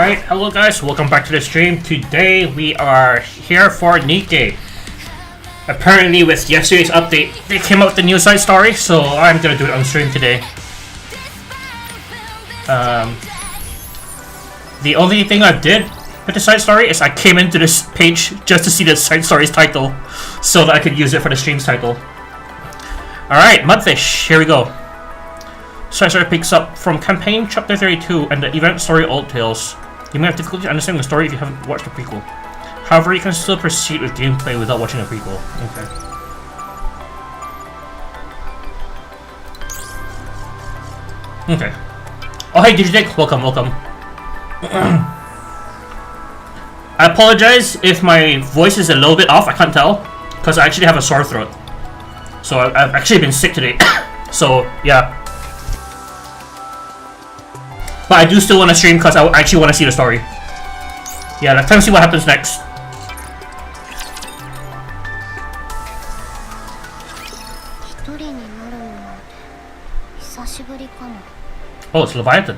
Alright, hello guys, welcome back to the stream. Today we are here for Nikke. Apparently with yesterday's update, they came out with a new side story, so I'm gonna do it on stream today. The only thing I did with the side story is I came into this page just to see the side story's title, so that I could use it for the stream's title. Alright, Mudfish, here we go. Side story picks up from campaign chapter 32 and the event story Old Tales. You may have difficulty understanding the story if you haven't watched the prequel. However, you can still proceed with gameplay without watching the prequel. Okay. Okay. Oh hey Digidick, welcome. I apologize if my voice is a little bit off, I can't tell. Because I actually have a sore throat. So I've actually been sick today. So, yeah. But I do still want to stream because I actually want to see the story. Yeah, let's time to see what happens next. Oh, it's Leviathan.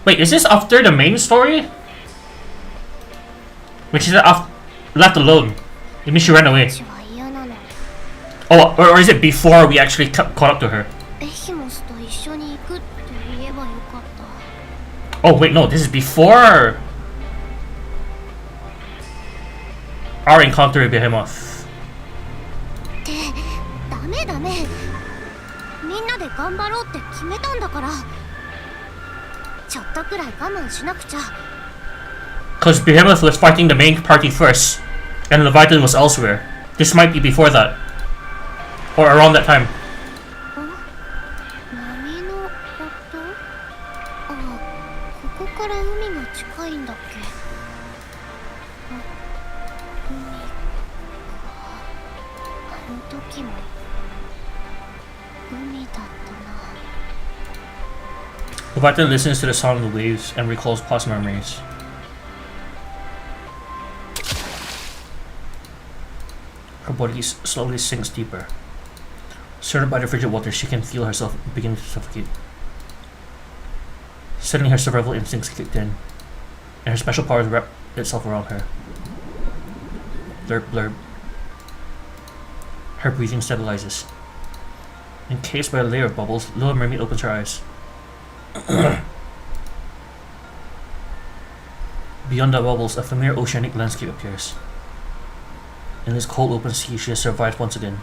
Wait, is this after the main story? Which is left alone. It means she ran away. Oh, or is it before we actually caught up to her? Oh wait, no, this is before our encounter with Behemoth. Because Behemoth was fighting the main party first, and Leviathan was elsewhere. This might be before that. Or around that time. Leviathan listens to the sound of the waves and recalls past memories. Her body slowly sinks deeper. Surrounded by the frigid water, she can feel herself beginning to suffocate. Suddenly her survival instincts kicked in, and her special powers wrap itself around her. Blurb blurb. Her breathing stabilizes. Encased by a layer of bubbles, Little Mermaid opens her eyes. Beyond the bubbles, a familiar oceanic landscape appears. In this cold open sea, she has survived once again.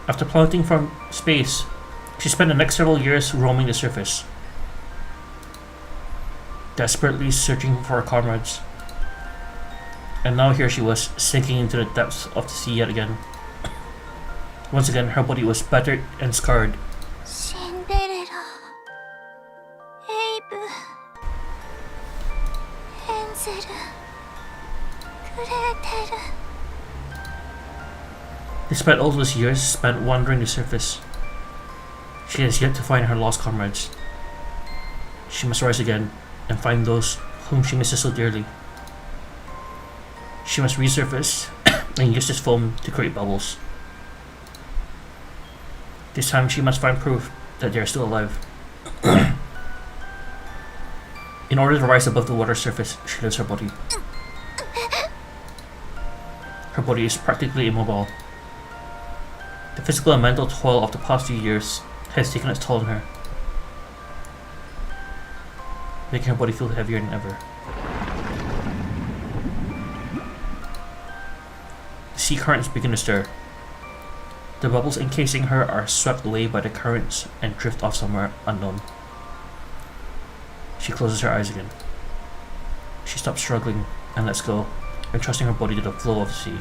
After plummeting from space, she spent the next several years roaming the surface, desperately searching for her comrades. And now here she was, sinking into the depths of the sea yet again. Once again, her body was battered and scarred. Despite all those years spent wandering the surface, she has yet to find her lost comrades. She must rise again and find those whom she misses so dearly. She must resurface and use this foam to create bubbles. This time she must find proof that they are still alive. In order to rise above the water surface, she lifts her body. Her body is practically immobile. The physical and mental toil of the past few years has taken its toll on her, making her body feel heavier than ever. The sea currents begin to stir. The bubbles encasing her are swept away by the currents and drift off somewhere unknown. She closes her eyes again. She stops struggling and lets go, entrusting her body to the flow of the sea.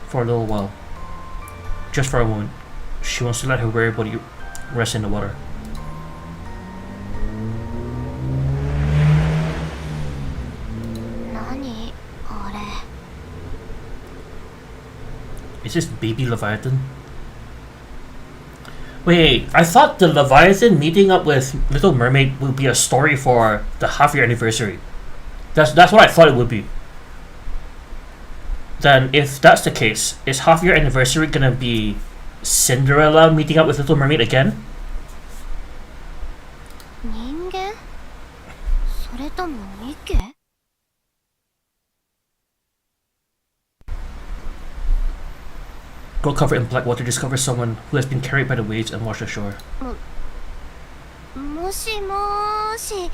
For a little while, just for a moment, she wants to let her weary body rest in the water. Is this baby Leviathan? Wait, I thought the Leviathan meeting up with Little Mermaid would be a story for the half-year anniversary. That's what I thought it would be. Then, if that's the case, is half year anniversary gonna be Cinderella meeting up with Little Mermaid again? 人間それともニッケ Girl covered in black water discovers someone who has been carried by the waves and washed ashore. もしもーし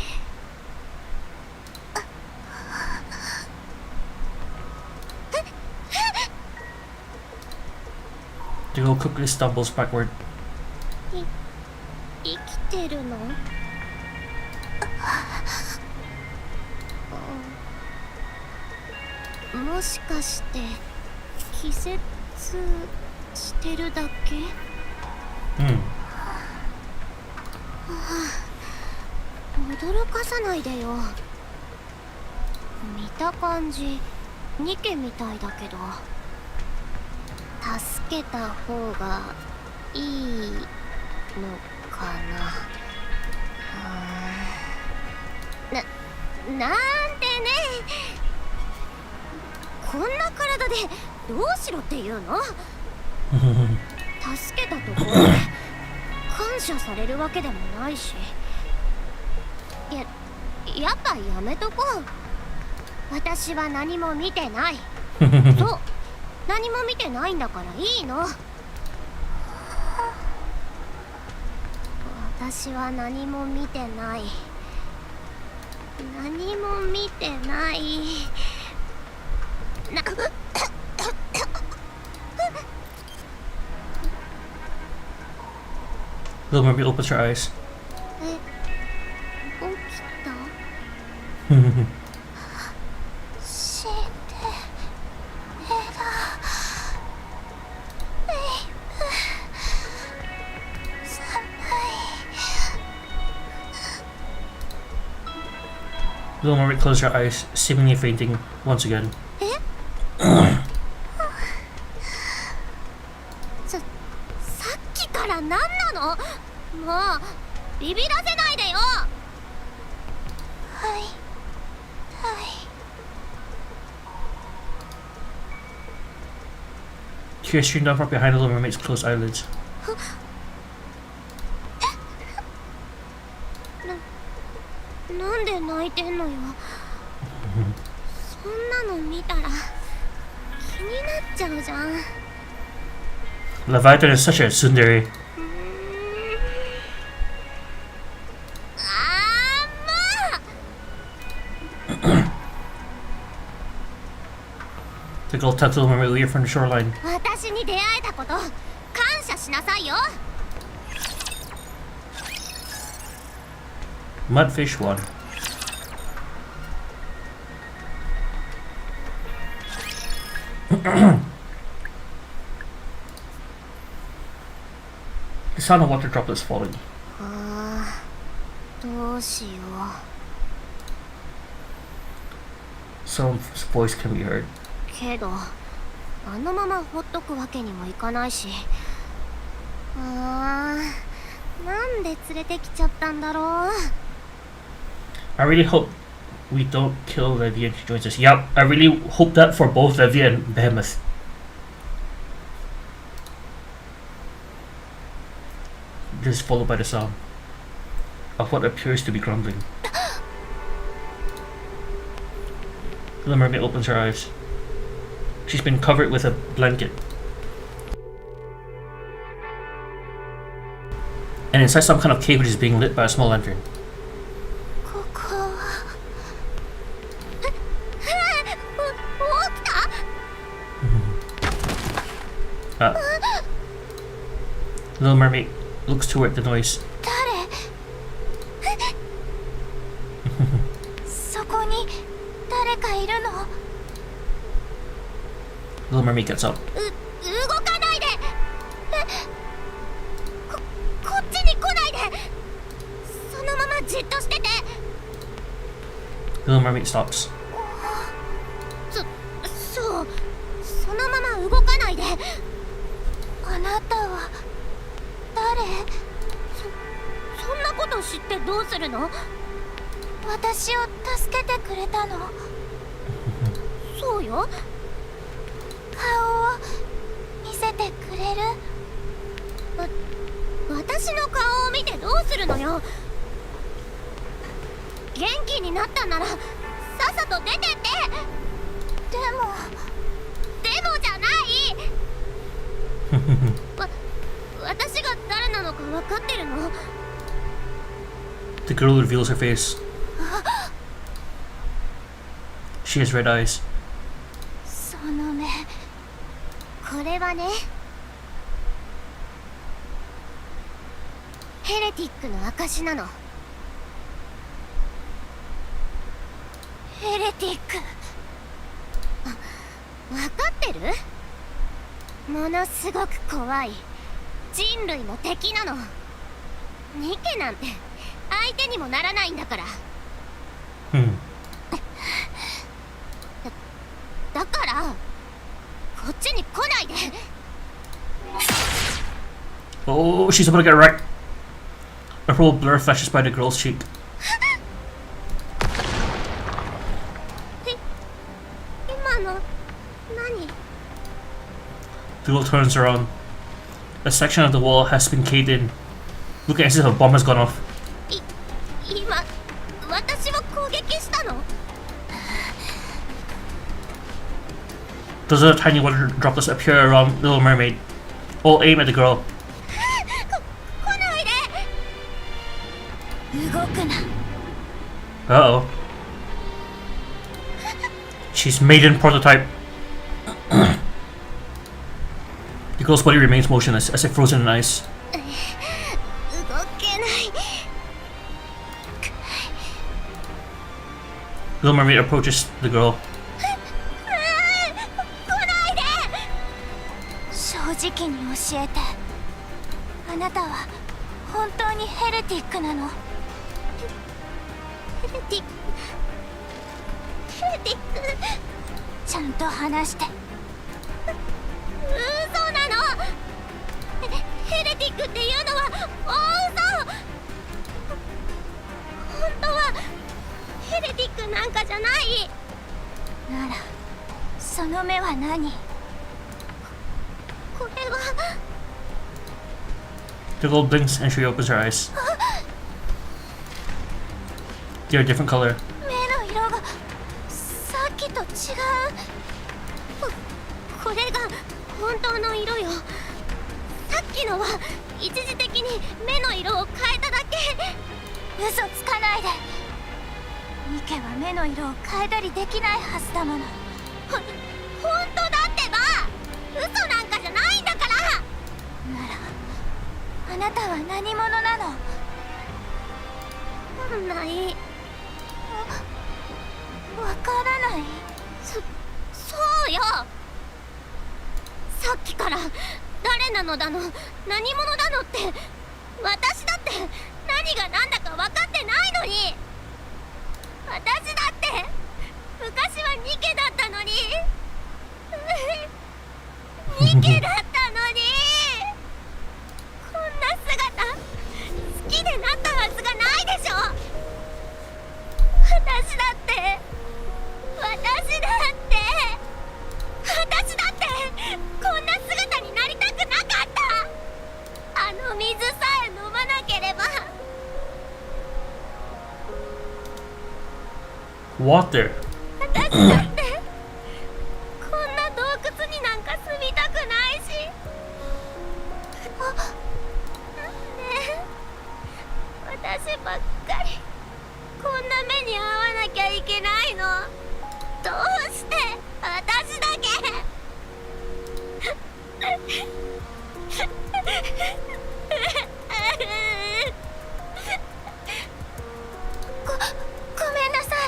The girl quickly stumbles backward. 生きてるのもしかして気絶してるだけ 驚かさないでよ。見た感じニケみたいだけど助けた方がいいのかな。なんてね、こんな体でどうしろっていうの助けたところで感謝されるわけでもないし、やっぱやめとこう。私は何も見てないそう、何も見てないんだからいいの。私は何も見てない、何も見てないな。Little Mermaid opens her eyes. 起きたシンデレラベイブ寒い。 Little Mermaid closes her eyes, seemingly fainting once again. さっきから何なの？もうビビらせないでよ。はいはい。 Tears stream down from behind Little Mermaid's closed eyelids. なんで泣いてんのよ。そんなの見たら気になっちゃうじゃん。 Leviathan is such a tsundere. The girl tucks Little Mermaid away from the shoreline. 私に出会えたこと感謝しなさいよ。 Mudfish 1. The sound of water droplets falling. どうしよう。 Someone's voice can be heard. けどあのままほっとくわけにもいかないし、なんで連れてきちゃったんだろう。 I really hope we don't kill Levy and she joins us. Yep, I really hope that for both Levy and Behemoth. This is followed by the sound of what appears to be grumbling. The mermaid opens her eyes. She's been covered with a blanket. And inside some kind of cave which is being lit by a small lantern. ここは起きた？ Little mermaid looks toward the noise. 誰？そこに誰かいるの？ Little mermaid gets up. 動かないで。こっちに来ないで。そのままじっとしてて。 Little mermaid stops. そう、そのまま動かないで。あなたは誰？そんなこと知ってどうするの？私を助けてくれたの？そうよ。見せてくれる？私の顔を見てどうするのよ。元気になったならさっさと出てって。でもじゃない私が誰なのか分かってるの？ The girl reveals her face. She has red eyes. その目、これはね、ヘレティックの証なの。ヘレティック、分かってる？ものすごく怖い人類の敵なの。ニケなんて相手にもならないんだから。だからこっちに来ないで。 Oh, she's about to get wrecked. A purple blur flashes by the girl's cheek. 今の何？ The girl turns around. A section of the wall has been caved in. Looking as if a bomb has gone off. 今私を攻撃したのDoes a tiny water droplets appear around Little Mermaid? All aim at the girl. 来ないで。動くな。 Uh-oh. She's maiden prototype. The girl's body remains motionless, as if frozen in ice. 動けない。 Little Mermaid approaches the girl. 正直に教えて、あなたは本当にヘレティックなの？ヘレティック、ヘレティック、ちゃんと話して。嘘なの。ヘレティックっていうのは大嘘。本当はヘレティックなんかじゃない。ならその目は何？これは。 The girl blinks and she opens her eyes. They are a different color. 目の色がさっきと違う。これが本当の色よ。さっきのは一時的に目の色を変えただけ。嘘つかないで。ニケは目の色を変えたりできないはずだもの。本当だってば。嘘なんかじゃないんだから。ならあなたは何者なの？ない。わからない。そうよ。さっきから誰なのだの何者だのって、私だって何が何だか分かってないのに。私だって昔はニケだったのに。ニケだったのに。こんな姿好きでなったはずがないでしょ。私だってこんな姿になりたくなかった。あの水さえ飲まなければ。 Water. 私だってこんな洞窟になんか住みたくないし。ねえ、私ばっかりこんな目に遭わなきゃいけないの。どうして私だけ。ごめんなさい。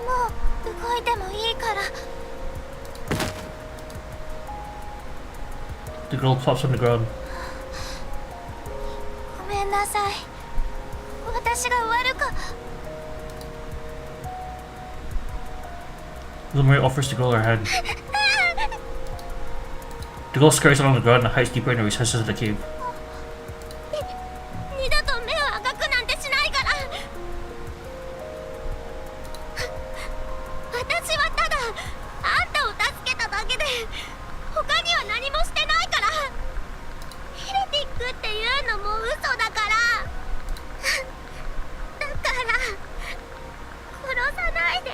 もう動いてもいいから。 The girl plops on the ground. ごめんなさい。私が悪か。 Little Mary offers the girl her hand. The girl scurries along the ground and hides deeper in the recesses of the cave. 二度と目を赤くなんてしないから。私はただあんたを助けただけで、他には何もしてないから。ヘレティックっていうのも嘘だから。だから殺さないで。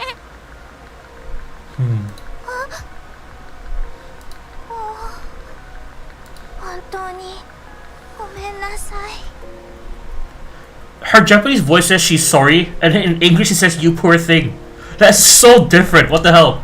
本当にごめんなさい。 Her Japanese voice says she's sorry, and in English she says "you poor thing." That's so different. What the hell?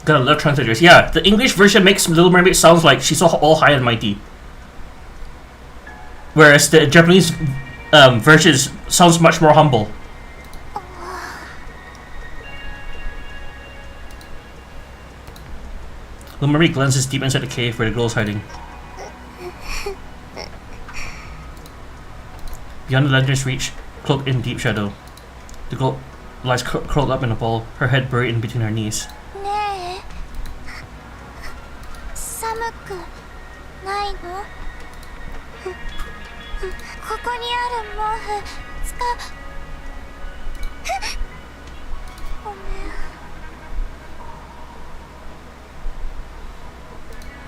Gotta love translators. Yeah, the English version makes Little Mermaid sounds like she's all high and mighty, whereas the Japanese version sounds much more humble. Little Mermaid glances deep inside the cave where the girl is hiding. Beyond the lantern's reach, cloaked in deep shadow, the girl lies curled up in a ball, her head buried in between her knees. 寒くないの？ここにある毛布ごめん。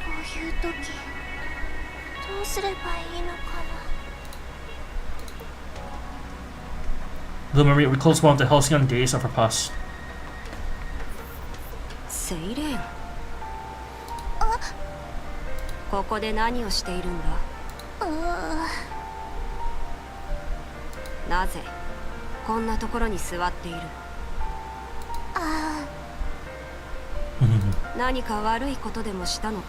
こういう時どうすればいいのかな。 Little Mermaid recalls one of the halcyon days of her past. セイレン、ここで何をしているんだ？なぜこんなところに座っている？何か悪いことでもしたのか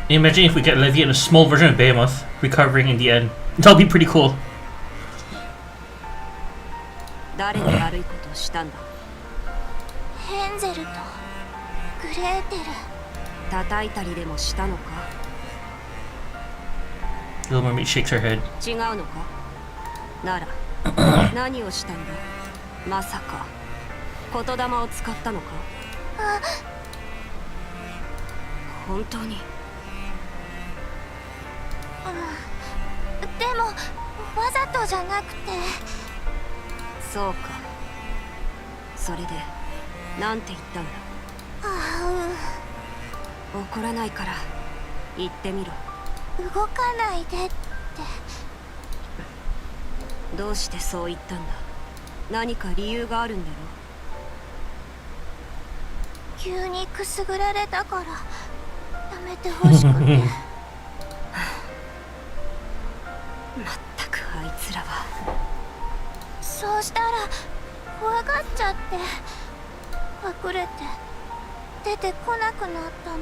？Imagine if we get Levy in a small version of Behemoth, recovering in the end. That'll be pretty cool. 誰に悪いことをしたんだ？ヘンゼルとグレーテル。叩いたりでもしたのか？ Little Mermaid shakes her head. 違うのか？なら何をしたんだ？まさか言霊を使ったのか？本当に？でもわざとじゃなくて。そうか。それでなんて言ったんだ？怒らないから言ってみろ。動かないでって。どうしてそう言ったんだ？何か理由があるんだろう？急にくすぐられたからやめてほしくて。まったくあいつらは。そうしたら怖がっちゃって隠れて出てこなくなったの。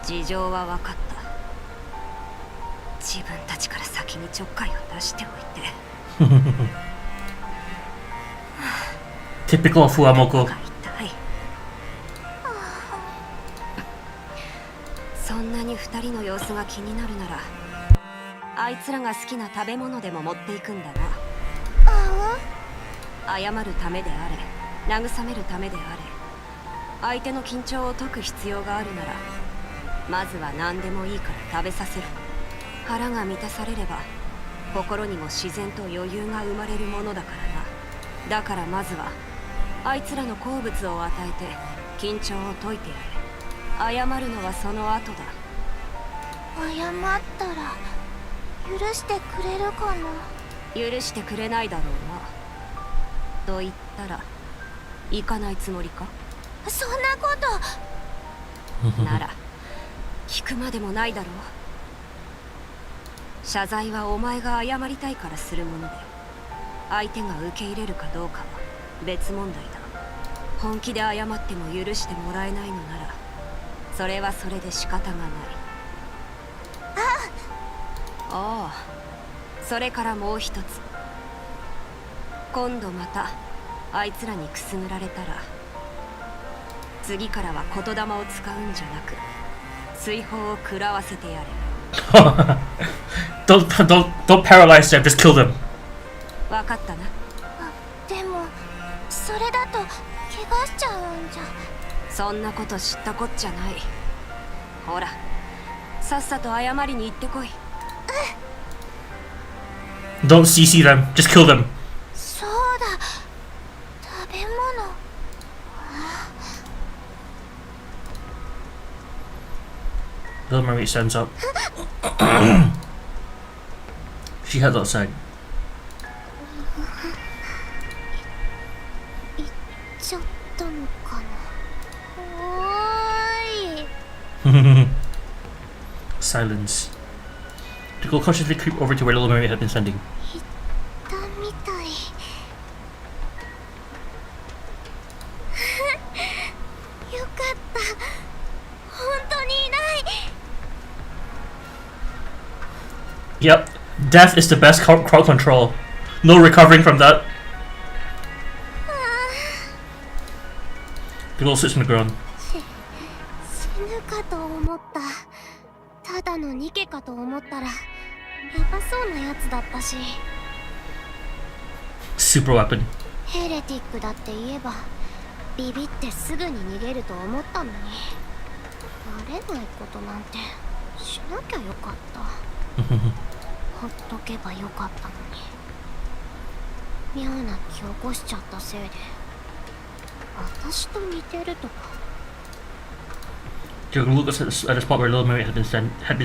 事情は分かった。自分たちから先にちょっかいを出しておいて。Typical Fuamoko. そんなに2人の様子が気になるなら、あいつらが好きな食べ物でも持っていくんだな。謝るためであれ、慰めるためであれ、相手の緊張を解く必要があるなら、まずは何でもいいから食べさせる。腹が満たされれば心にも自然と余裕が生まれるものだからな。だからまずはあいつらの好物を与えて緊張を解いてやれ。謝るのはその後だ。謝ったら許してくれるかな？許してくれないだろうな。と言ったら行かないつもりか？そんなことなら聞くまでもないだろう。謝罪はお前が謝りたいからするもので、相手が受け入れるかどうかは別問題だ。本気で謝っても許してもらえないのなら、それはそれで仕方がない。ああ、それからもう一つ。今度またあいつらにくすぐられたら、次からは言霊を使うんじゃなく追放を食らわせてやれ。don't paralyze them, just kill them. 分かったな。でもそれだと怪我しちゃうんじゃ。そんなこと知ったこっちゃない。ほら、さっさと謝りに行ってこい。Don't CC them, just kill them. そうだ、食べ物。Little Mermaid stands up. She heads outside. 行っちゃったのかな。おーい。Silence. The girl cautiously creep over to where Little Mermaid had been standing. 行ったみたい。よかった。本当にいない。Yep, death is the best crowd control. No recovering from that. The girl sits on the ground. 死ぬかと思った。ただのニケかと思ったらやばそうなやつだったし。 Super weapon. ヘレティックだって言えばビビってすぐに逃げると思ったのに、バレないことなんてしなきゃよかった。ほっとけばよかったのに、妙な気起こしちゃったせいで私と似てるとか。 The girl looks at the spot where Little Mermaid had been sitting. 別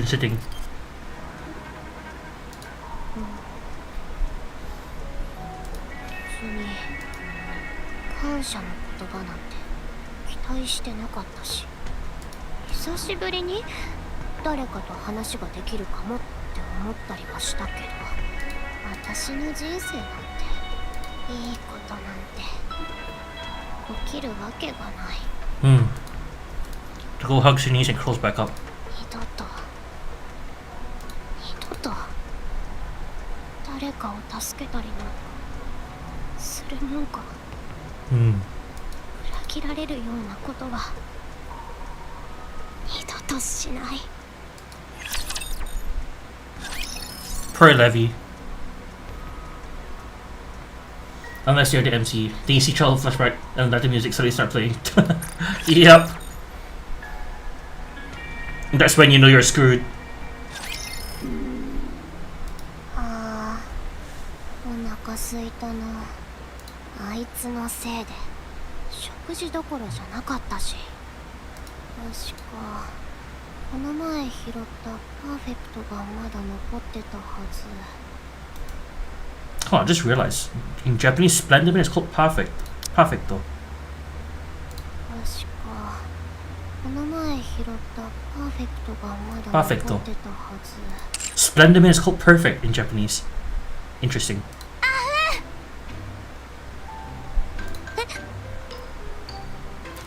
に感謝の言葉なんて期待してなかったし、久しぶりに誰かと話ができるかもって思ったりはしたけど、私の人生なんていいことなんて起きるわけがない。 The girl hugs her knees and curls back up. 二度と誰かを助けたりなんかするもんか。裏切られるようなことは二度としない。 Poor Levy. Unless you're the MC, then you see Child flashback and let the music suddenly start playing. Yep. That's when you know you're screwed. ああ、お腹すいたな。あいつのせいで食事どころじゃなかったし。確かこの前拾ったパーフェクトがまだ残ってたはず。 Oh, I just realized. In Japanese, splendid is called perfect. Perfecto. 確かこの前拾ったパーフェクトがまだ残ってたはず。 Splendid is called perfect in Japanese. Interesting.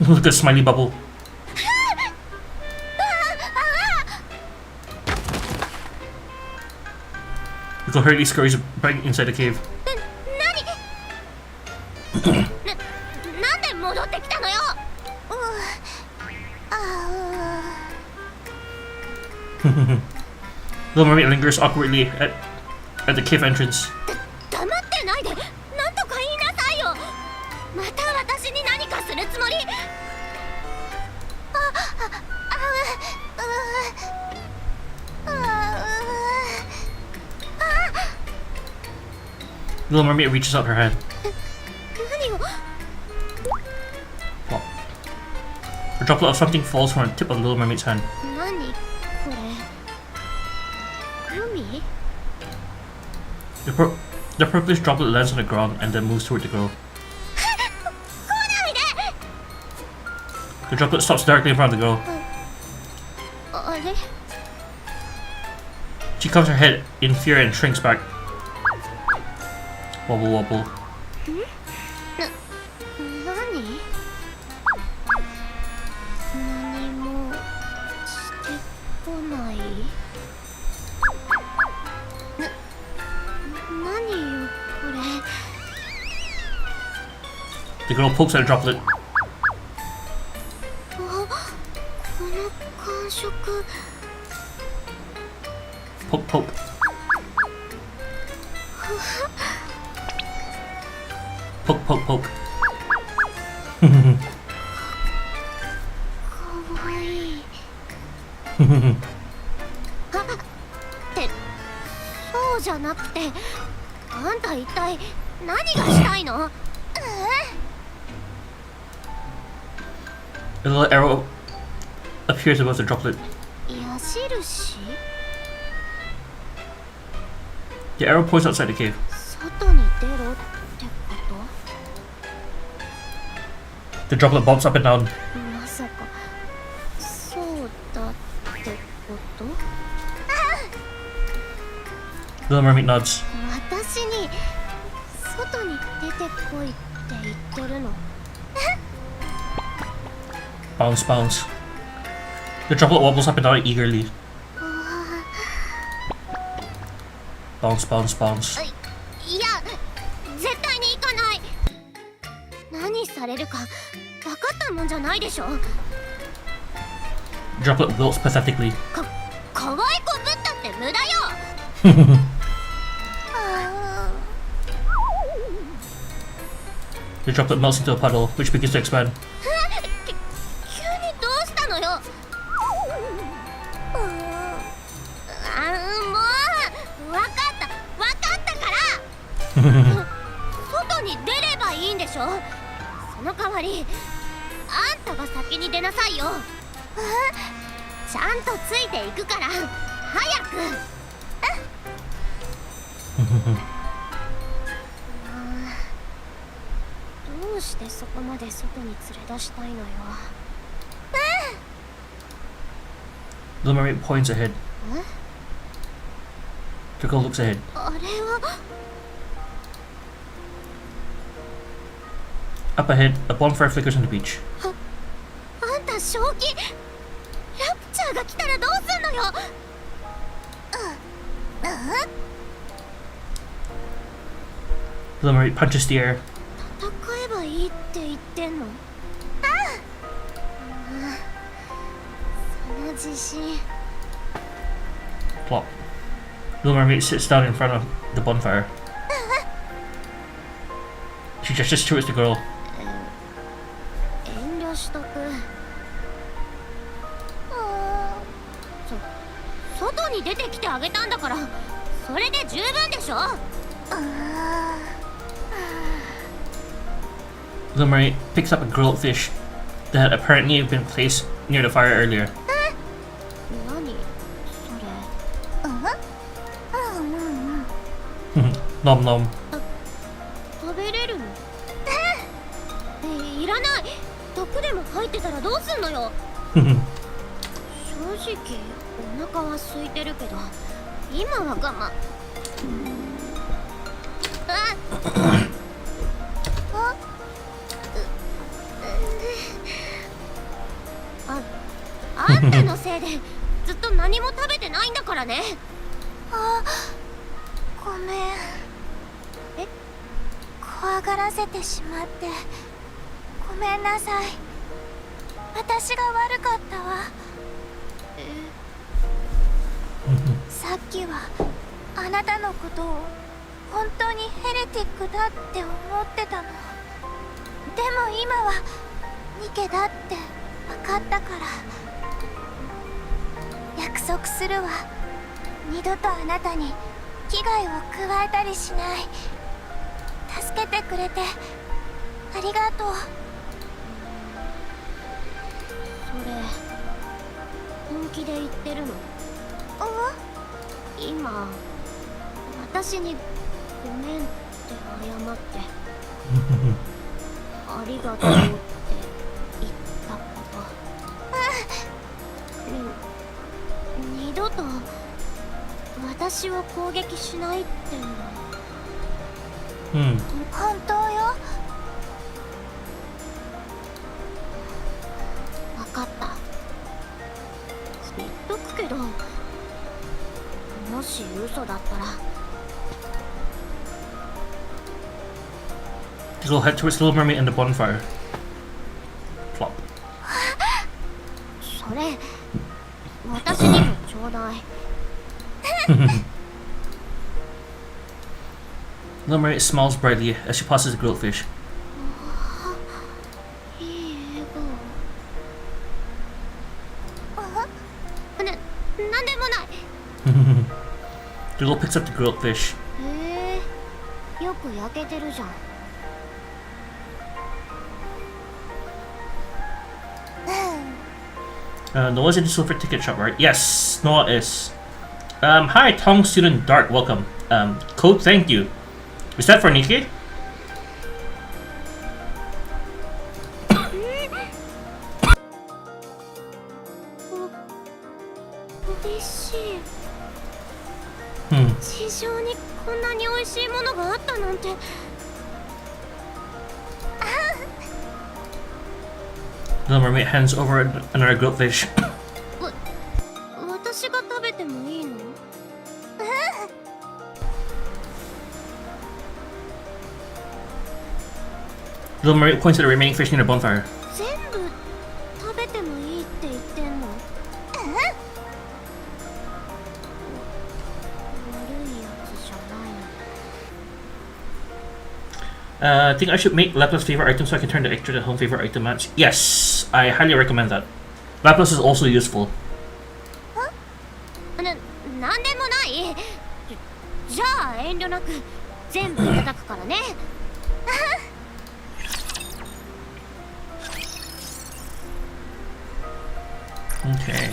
Look at the smiley bubble. You can hurriedly scurries back inside the cave. なんで戻ってきたのよ。Little Mermaid lingers awkwardly at the cave entrance. 黙ってないで、なんとか言いなさいよ。また私に何かするつもり。Little Mermaid reaches out her hand. 何を。 Well, a droplet of something falls from the tip of Little Mermaid's hand. 何これ。海。 The purplish droplet lands on the ground and then moves toward the girl. 来ないで。 The droplet stops directly in front of the girl. あれ。 She covers her head in fear and shrinks back. Wobble wobble. 何もしてこない。何よこれ。 The girl pokes at the droplet. あ、この感触。 Poke poke. Poke poke poke. わいいあってそうじゃなくてあんた一体何がしたいのA little arrow appears above the droplet. 矢印 The arrow points outside the cave. 外に出ろってこ The droplet bobs up and down. とまさかそうだってこと The little mermaid nods. 私に外に出てこいって言ってるの Bounce, bounce. The droplet wobbles up and down eagerly. Bounce, bounce, bounce. いや絶対に行かない何されるか分かったもんじゃないでしょ Droplet wilts pathetically. 可愛い子ぶったって無駄よThe droplet melts into a puddle, which begins to expand. 急にどうしたのよもう分かったから外に出ればいいんでしょその代わりあんたが先に出なさいよちゃんとついていくから早くどうしてそこまで外に連れ出したいのよ The mermaid points ahead. The girl looks ahead. あれは Up ahead, a bonfire flickers on the beach. あんた正気ラプチャーが来たらどうすんのよThe mermaid punches the air. 戦えばいいって言ってんのその自信 Plop. The mermaid sits down in front of the bonfire. She gestures towards the girl. 遠慮しとく外に出てきてあげたんだからそれで十分でしょ The mermaid picks up a grilled fish that had apparently been placed near the fire earlier. 何それ Nom nom. 食べれるのいらない毒でも入ってたらどうすんのよ正直お腹は空いてるけど今は我慢あんたのせいでずっと何も食べてないんだからねごめん怖がらせてしまってごめんなさい私が悪かったわさっきはあなたのことを本当にヘレティックだって思ってたのでも今はニケだって分かったから約束するわ二度とあなたに危害を加えたりしない助けてくれてありがとうそれ本気で言ってるの今私にごめんって謝ってありがとうって言ったこと二度と私を攻撃しないっての本当よ分かった言っとくけどもし嘘だったら She'll head towards the little mermaid and the bonfire. Plop. それ私にもちょうだい The mermaid smiles brightly as she passes the grilled fish. Google picks up the grilled fish. へえ、よく焼けてるじゃん。Noah's in the silver ticket shop, right? Yes, Noah is. Hi, Tong student Dart, welcome. Code, thank you. Is that for Nikke? 嬉しい。地上にこんなに美味しいものがあったなんて。The mermaid hands over another grilled fish. 私が食べてもいいのThe mermaid points at the remaining fish near the bonfire. 全部食べてもいいって言ってんの悪いやつじゃないの I think I should make Lapis favorite item so I can turn the extra to home favorite item match. Yes, I highly recommend that. Lapis is also useful. なんでもない。じゃあ遠慮なく全部いただくからね。Okay.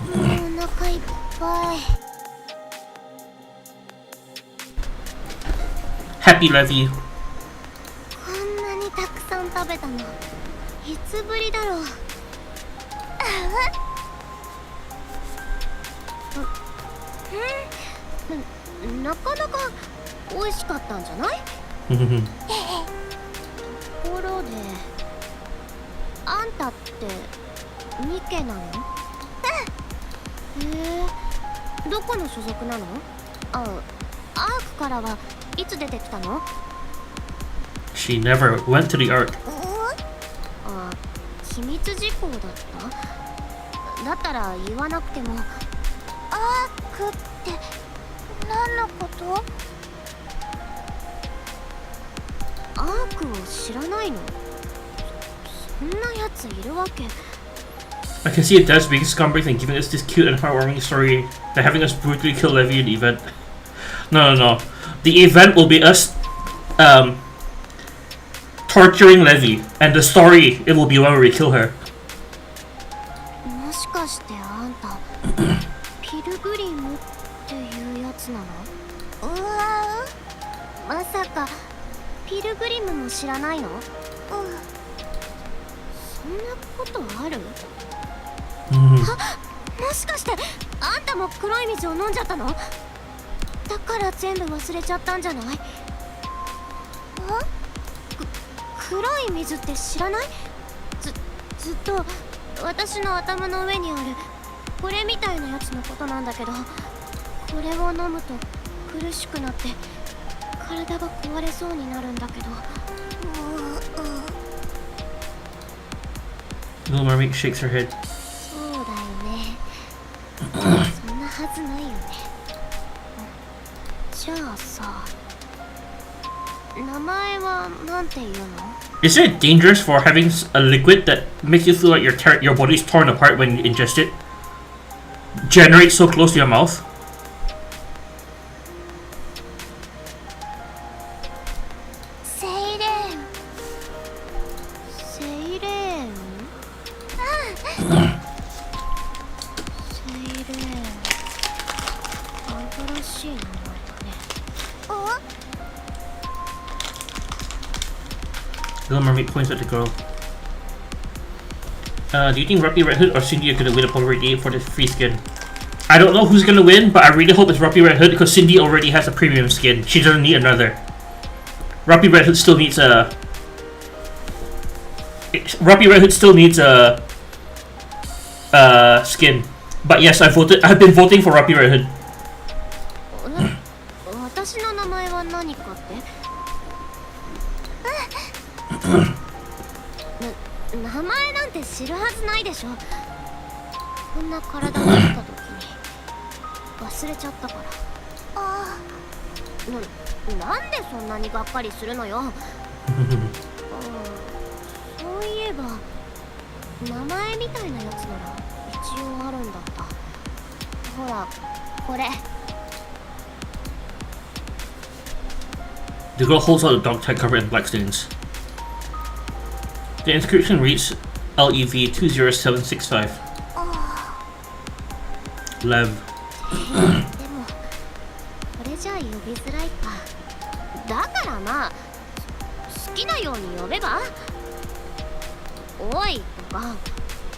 お腹いっぱい。Happy Levy. こんなにたくさん食べたのいつぶりだろう。なかなか美味しかったんじゃない？ところであんたってニケなの？へえ、どこの所属なの？アークからはいつ出てきたの？ She never went to the Ark. あ、秘密事項だった？だったら言わなくても。アークって何のこと？アークを知らないの？そんなやついるわけ。 I can see it does being scumbrings and giving us this cute and heartwarming story that having us brutally kill Levy in the event. No. The event will be us torturing Levy, and the story, it will be when we kill her. もしかしてあんたピルグリムっていうやつなの？うわー、まさかピルグリムも知らないの？そんなことある？もしかしてあんたも黒い水を飲んじゃったの？だから全部忘れちゃったんじゃない？黒い水って知らない？ずっと私の頭の上にあるこれみたいなやつのことなんだけど、これを飲むと苦しくなって体が壊れそうになるんだけど。Little Mermaid shakes her head. そうだよね。そんなはずないよね。じゃあさ、名前はなんていうの？ Is it dangerous for having a liquid that makes you feel like your body's torn apart when you ingest it? Generate so close to your mouth? セイレーン。セイレーン？セイレーン。新しい名前だね。Little Mermaid points at the girl. Do you think Ruppy Red Hood or Cindy are gonna win a Polaroid 8 for the free skin? I don't know who's gonna win, but I really hope it's Ruppy Red Hood because Cindy already has a premium skin. She doesn't need another. Ruppy Red Hood still needs a... Ruppy Red Hood still needs a... skin. But yes, I've been voting for Ruppy Red Hood. 私の名前は何かって？名前なんて知るはずないでしょ。こんな体になった時に忘れちゃったから。なんでそんなにがっかりするのよ。そういえば名前みたいなやつなら一応あるんだった。ほらこれ。 The girl holds out a dog tag covered in black stains. The inscription reads LEV 20765. Lev. でもこれじゃ呼びづらいか。だからまあ好きなように呼べば。おいとか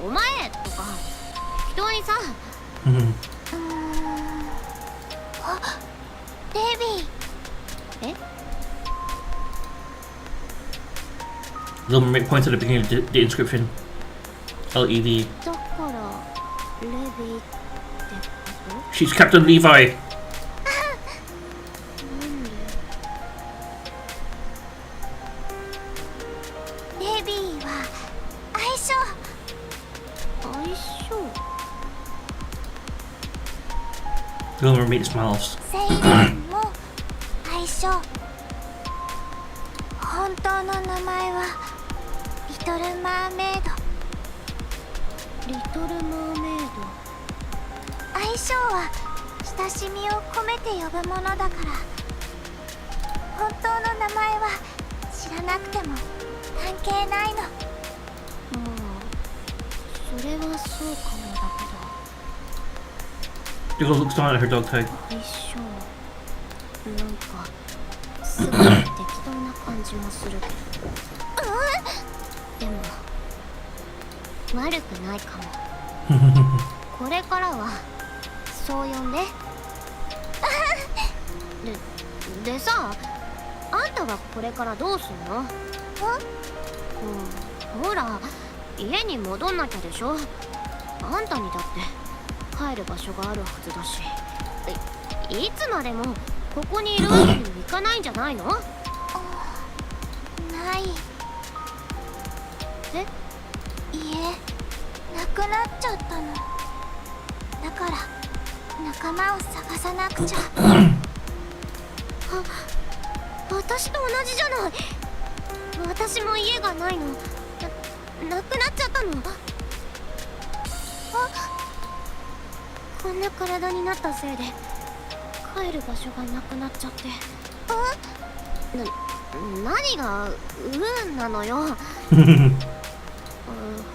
お前とか適当にさ。あ、デビー。え、 The mermaid points at the beginning of the inscription. LEV. だからレビーってこと？ She's Captain Levi. レビーは相性。相性。 The little mermaid smiles. セイレンも相性。本当の名前はリトルマーメイド。リトルマーメイド。相性は親しみを込めて呼ぶものだから。本当の名前は知らなくても関係ないの。まあそれはそうかもだけ The ど。girl looks down at her dog tag. 相性なんかすごい適当な感じもするけど。でも悪くないかも。これからはそう呼んで。でさ、あんたはこれからどうすんの？ほら家に戻んなきゃでしょ。あんたにだって帰る場所があるはずだし。いつまでもここにいるわけにもいかないんじゃないの？ない。え？家なくなっちゃったの。だから仲間を探さなくちゃ。私と同じじゃない。私も家がないの。なくなっちゃったの。こんな体になったせいで帰る場所がなくなっちゃって。何がなのよ。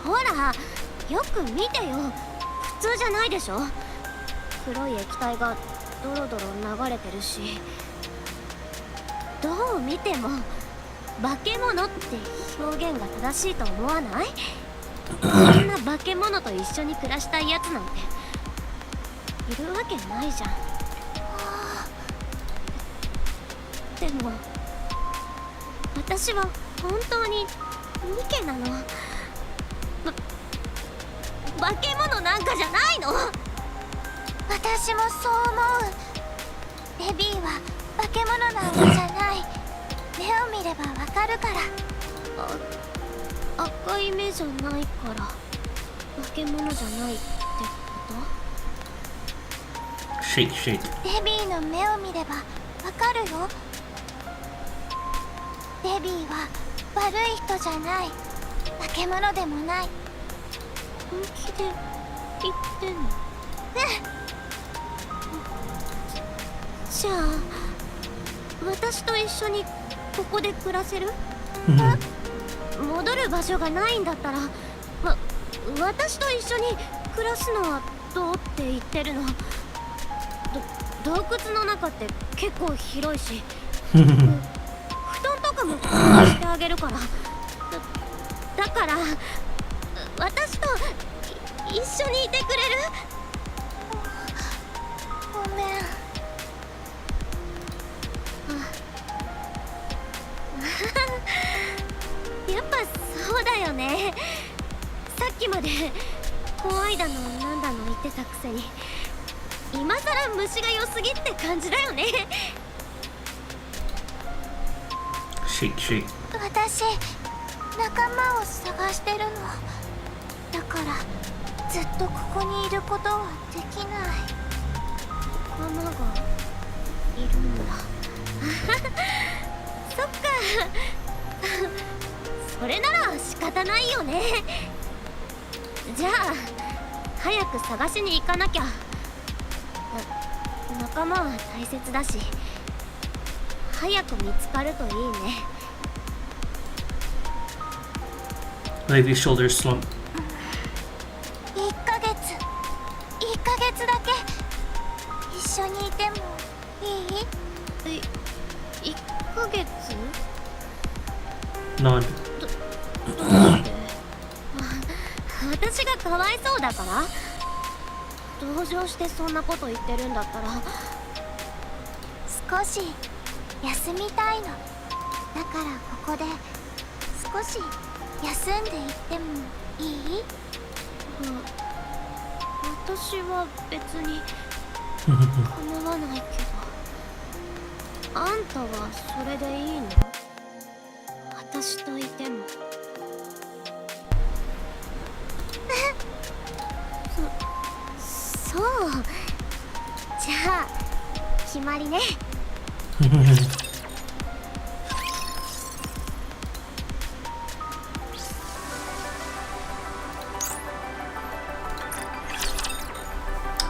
ほらよく見てよ。普通じゃないでしょ。黒い液体がドロドロ流れてるし、どう見ても化け物って表現が正しいと思わない？こんな化け物と一緒に暮らしたいやつなんているわけないじゃん。でも私は本当にニケなの。化け物なんかじゃないの。私もそう思う。レビーは化け物なんかじゃない。目を見ればわかるから。赤い目じゃないから化け物じゃないってこと？ Shake, shake. レビーの目を見ればわかるよ。レビーは悪い人じゃない。化け物でもない。本気で言ってんの？じゃあ私と一緒にここで暮らせる？戻る場所がないんだったら、私と一緒に暮らすのはどうって言ってるの？洞窟の中って結構広いし布団とかも貸してあげるから。だから私と一緒にいてくれる？ごめん。やっぱそうだよね。さっきまで怖いだのなんだの言ってたくせに今さら虫が良すぎって感じだよね。Shake, shake. 私仲間を探してるの。だからずっとここにいることはできない。仲間がいるんだ。そっか。それなら仕方ないよね。じゃあ早く探しに行かなきゃ。仲間は大切だし、早く見つかるといいね。Lady's shoulders slump. 1ヶ月だけ一緒にいてもいい？1ヶ月？ Nod. 私がかわいそうだから？同情してそんなこと言ってるんだったら。少し休みたいの。だからここで少し休んでいってもいい？私は別に構わないけど。あんたはそれでいいの？私といても。そう。じゃあ決まりね。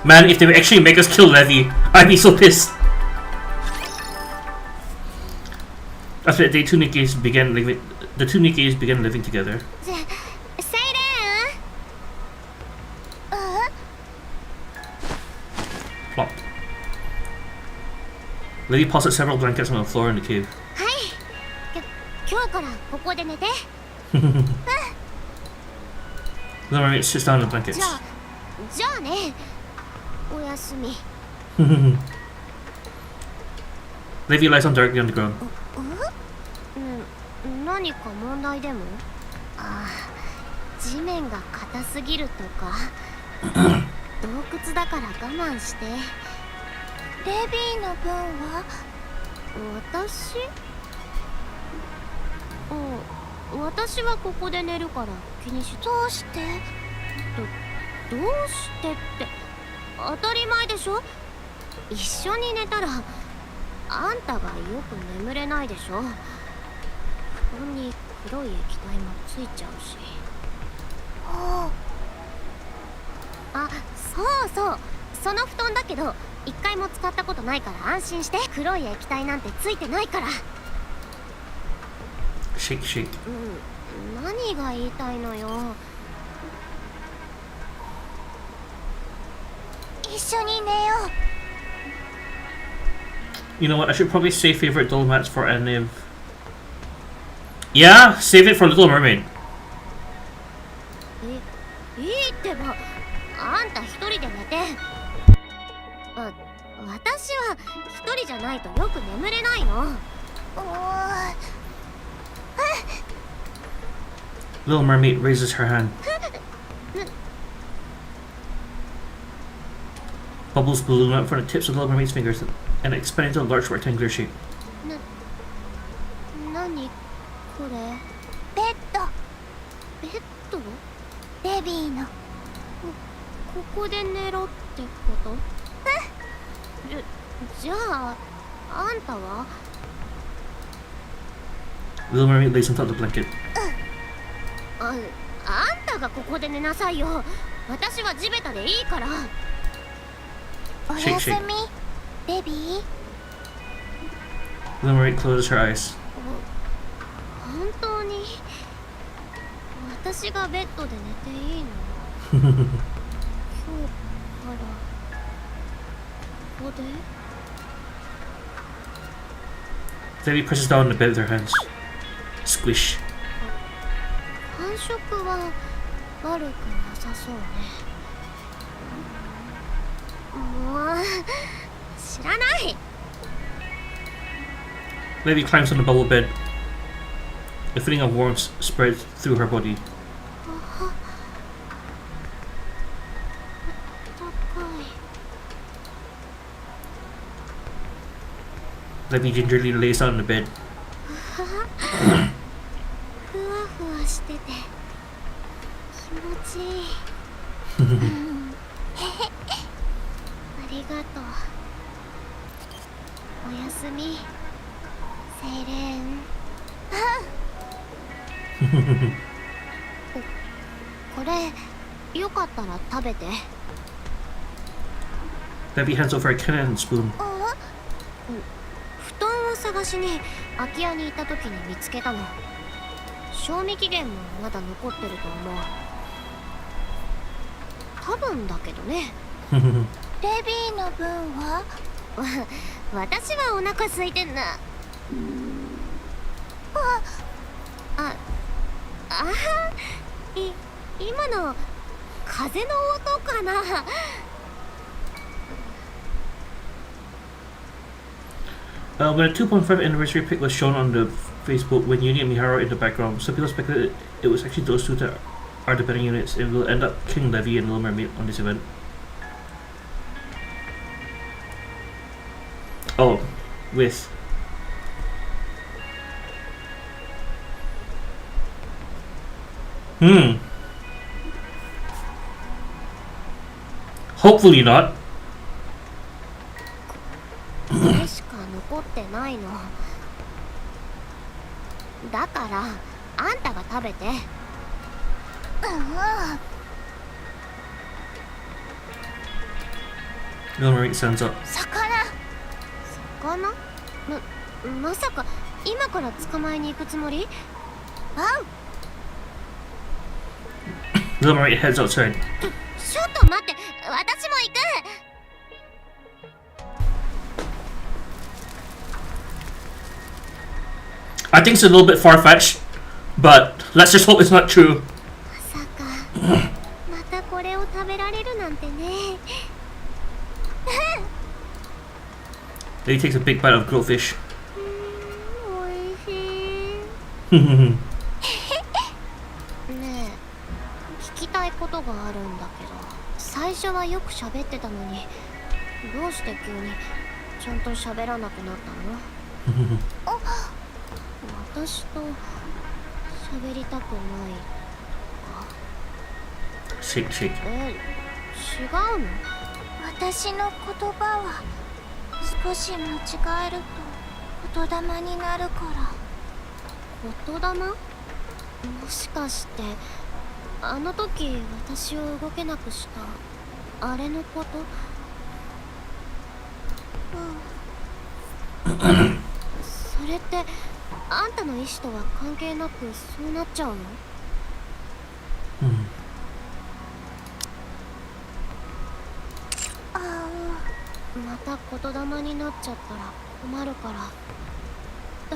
Man, if they would actually make us kill Levy, I'd be so pissed. After that day, two Nikkes began living. The two Nikkes began living together. Plop. Levy posted several blankets on the floor in the cave. はい。今日からここで寝て。The mermaid sits down on the blankets. じゃあね。おやすみ。Levy lies on directly on the ground. 何か問題でも？ああ、地面が硬すぎるとか。洞窟だから我慢して。レビーの分は？私？私はここで寝るから気にし。どうして？どうしてって当たり前でしょ。一緒に寝たらあんたがよく眠れないでしょ。布団に黒い液体もついちゃうし。あ、そうその布団だけど一回も使ったことないから安心して。黒い液体なんてついてないから。Shake, shake. 何が言いたいのよ。一緒に寝よう。 You know what? I should probably save favorite doll mats for any of. Yeah, save it for Little Mermaid. いいってば。あんた一人で寝て。私は一人じゃないとよく眠れないの。Little Mermaid raises her hand. Bubbles balloon out from the tips of Little Mermaid's fingers and expand into a large rectangular shape. 何これ？ベッド。ベッド？レビーの。ここで寝ろってこと？じゃああんたは？ Little Mermaid lays on top of the blanket. あんたがここで寝なさいよ。私は地べたでいいから。おやすみ、ベビー。 Little Mermaid closes her eyes. 本当に私がベッドで寝ていいの？今日からここで？ Debbie presses down on the bed with her hands. Squish. 感触は悪くなさそうね。もう知らない。 Debbie climbs on the bubble bed. A feeling of warmth spreads through her body. 高い。 Debbie gingerly lays down on the bed. ふわふわしてて気持ちいい。ありがとう。おやすみ、セイレン。これよかったら食べて。 Debbie hands over a can and spoon. 布団を探しに空き家にいた時に見つけたの。賞味期限もまだ残ってると思う。多分だけどね。レビーの分は私はお腹空いてんな。今の風の音かな。When a 2.5 anniversary pic was shown on the Facebook with Uni and Miharo in the background, some people speculated it was actually those two that are the betting units and will end up killing Levy and Little Mermaid on this event. Oh, with hopefully not. これしか残ってないの。だからあんたが食べて。Little Mermaid stands up. 魚？まさか今から捕まえに行くつもり？あう。 Little Mermaid heads outside. ちょっと待って、私も行く。I think it's a little bit far-fetched, but let's just hope it's not true. まさかまたこれを食べられるなんてね。Then he takes a big bite of grilled fish. おいしい。ねえ、聞きたいことがあるんだけど、最初はよく喋ってたのに、どうして急にちゃんと喋らなくなったの？私と喋りたくないか？ Shake, shake. 違うの？私の言葉は少し間違えると言霊になるから。言霊？もしかしてあの時私を動けなくしたあれのこと？それってあんたの意志とは関係なくそうなっちゃうの？また言霊になっちゃったら困るから。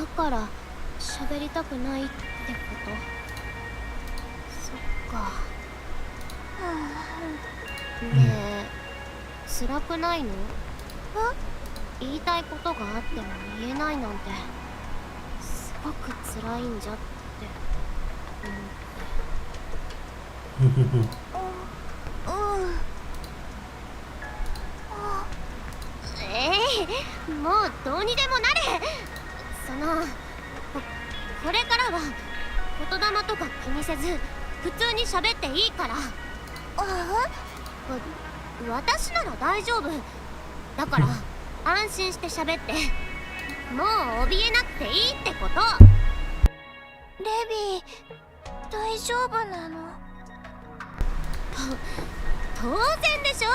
だから喋りたくないってこと？そっか。ねえ、辛くないの？言いたいことがあっても言えないなんてすごく辛いんじゃって思って。もうどうにでもなれ。これからは言霊とか気にせず普通に喋っていいから。私なら大丈夫だから安心して喋って。もう怯えなくていいってこと。レビー、大丈夫なの？当然でしょ。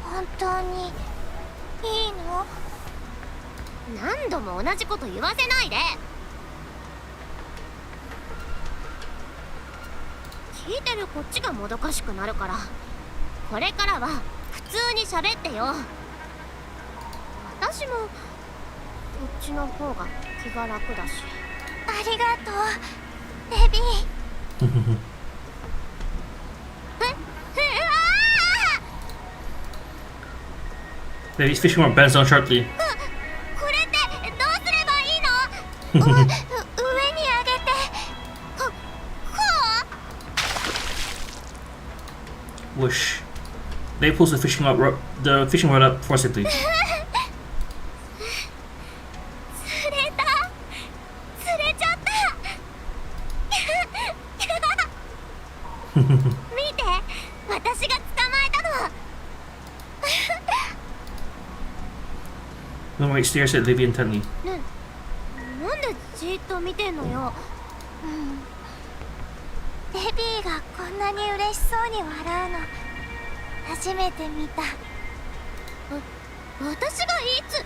本当にいいの？何度も同じこと言わせないで。聞いてるこっちがもどかしくなるから、これからは普通に喋ってよ。私もこっちの方が気が楽だし。ありがとう、レビー。Baby's fishing rod bends down sharply. これってどうすればいいの？上に上げて。こう？ Whoosh. They pulls the fishing rod up forcibly. 釣れた。釣れちゃった。見て、私が捕まえたの。Little Mermaid stares at Livy intently. なんでじーっと見てんのよ。デビーがこんなに嬉しそうに笑うの初めて見た。私がいつ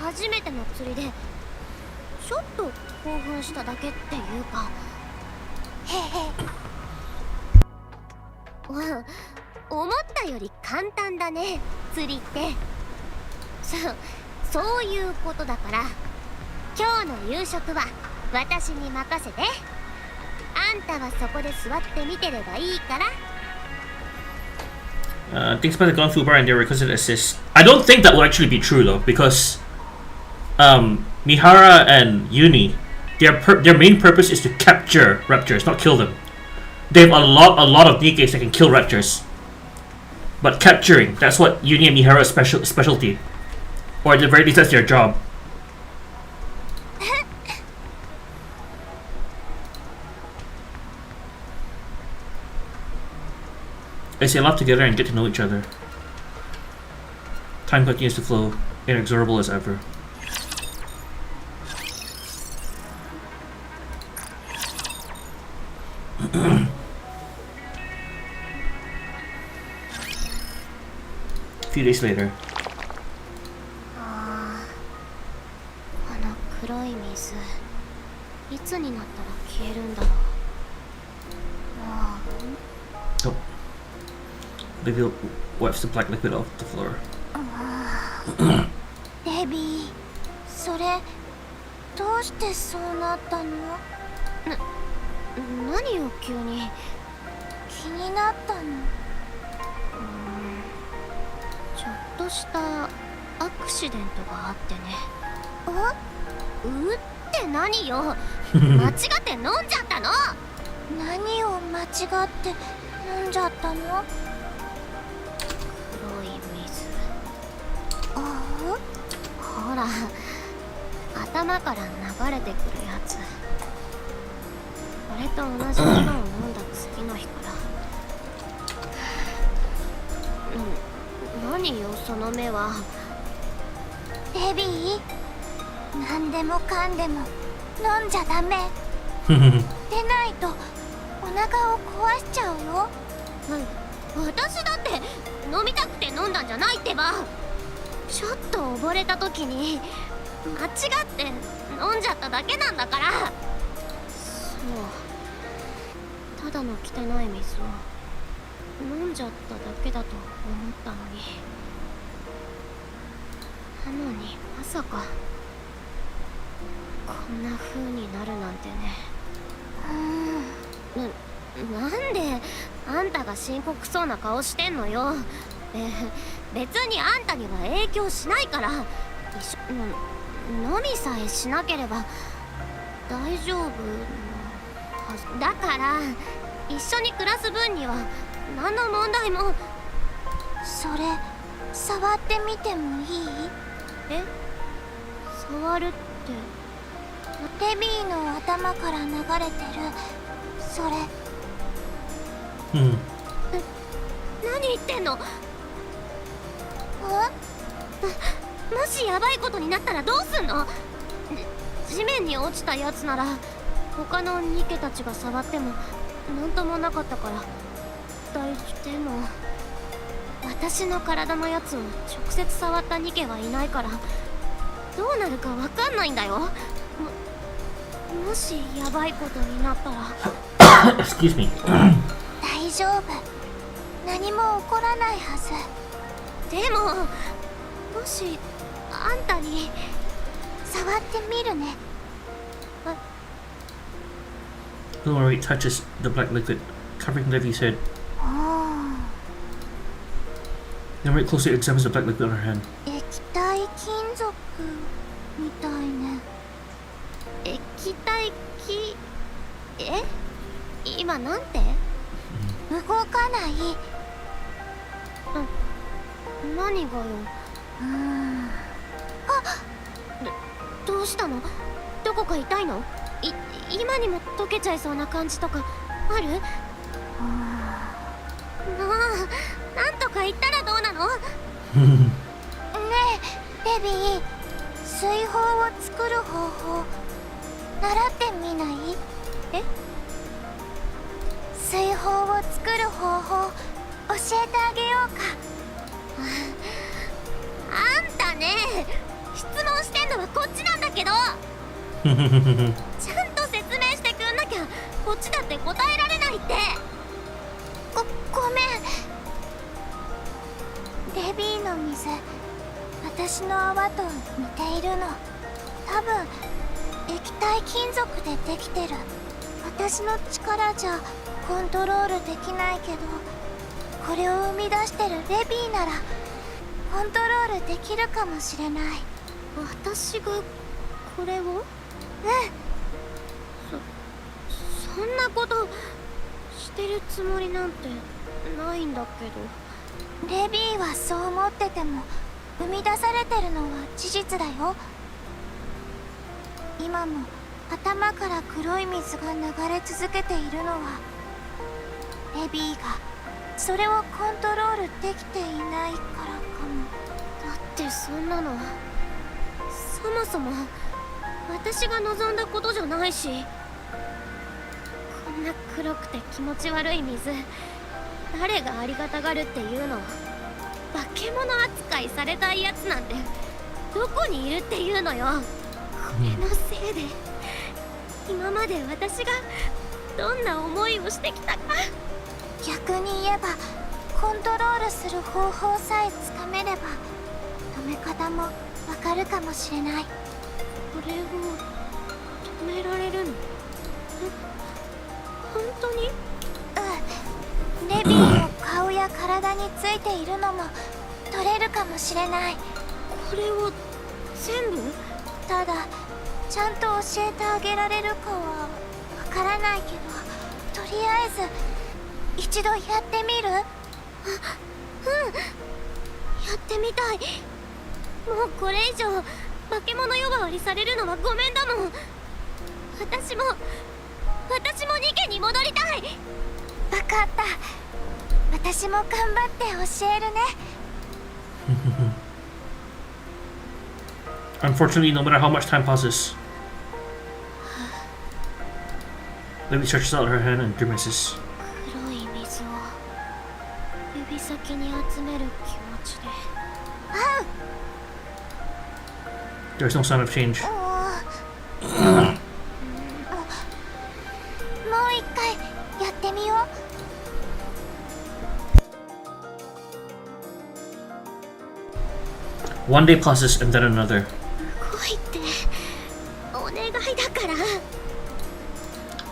初めての釣りでちょっと興奮しただけっていうか。へへ思ったより簡単だね、釣りって。そういうことだから、今日の夕食は私に任せて。あんたはそこで座って見てればいいから。Things about the gone through bar and they requested assist. I don't think that will actually be true though, because Mihara and Uni, their main purpose is to capture raptors, not kill them. They have a lot of Nikkes that can kill raptors, but capturing, that's what Uni and Mihara's specialty, or at the very least that's their job. They say a lot together and get to know each other. Time continues to flow, inexorable as ever. A few days later. あの黒い水、いつになったら消えるんだろう。Oh. Liquid wipes the black liquid off the floor. デビー、それどうしてそうなったの？何よ急に。気になったの。ちょっとしたアクシデントがあってね。って何よ。間違って飲んじゃったの？何を間違って飲んじゃったの？黒い水。ほら、頭から流れてくるやつ。これと同じものを飲んだ次の日から。何よその目は。デビー、何でもかんでも飲んじゃダメ。でないとお腹を壊しちゃうよ。私だって飲みたくて飲んだんじゃないってば。ちょっと溺れた時に間違って飲んじゃっただけなんだから。そう、ただの汚い水を飲んじゃっただけだと思ったのに。なのにまさかこんな風になるなんてね。なんであんたが深刻そうな顔してんのよ。別にあんたには影響しないから。飲みさえしなければ大丈夫のはずだから、一緒に暮らす分には何の問題も。それ触ってみてもいい？触るって？デビーの頭から流れてるそれ。何言ってんの？もしヤバいことになったらどうすんの？地面に落ちたやつなら他のニケたちが触ってもなんともなかったから。でも私の体のやつを直接触ったニケはいないからどうなるかわかんないんだよ。もしヤバいことになったらExcuse me. 大丈夫、何も起こらないはず。でももしあんたに触ってみるね。Lumari touches the black liquid, covering Livy's head. Lumari closely examines the black liquid on her hand. 液体金属みたいね。液体今なんて？動かない。何がよ。どうしたの？どこか痛いの？今にも溶けちゃいそうな感じとかある？なんとか言ったらどうなの？ねえ、デビー、水泡を作る方法習ってみない？水泡を作る方法教えてあげようか。あんたね、質問してんのはこっちなんだけどちゃんと説明してくんなきゃこっちだって答えられないって。ごめん。レビーの水、私の泡と似ているの。多分液体金属でできてる。私の力じゃコントロールできないけど、これを生み出してるレビーならコントロールできるかもしれない。私がこれを？うん。そんなことしてるつもりなんてないんだけど。レビーはそう思ってても生み出されてるのは事実だよ。今も頭から黒い水が流れ続けているのはレビーがそれをコントロールできていないからかも。だってそんなのそもそも私が望んだことじゃないし、こんな黒くて気持ち悪い水誰がありがたがるっていうの。化け物扱いされたいやつなんてどこにいるっていうのよ。これのせいで今まで私がどんな思いをしてきたか。逆に言えばコントロールする方法さえつかめれば止め方もわかるかもしれない。これを止められるの？本当に？うん。レビーの顔や体についているのも取れるかもしれない。これを全部？ただちゃんと教えてあげられるかはわからないけど、とりあえず一度やってみる？うん、やってみたい。もうこれ以上化け物呼ばわりされるのはごめんだもん。私もニケに戻りたい。分かった。私も頑張って教えるね。Unfortunately, no matter how much time passes, Libby stretches out her hand and grimaces. 黒い水を指先に集める気持ちで。There's no sign of change. もう一回やってみよう。One day passes and then another. 来いってお願いだから。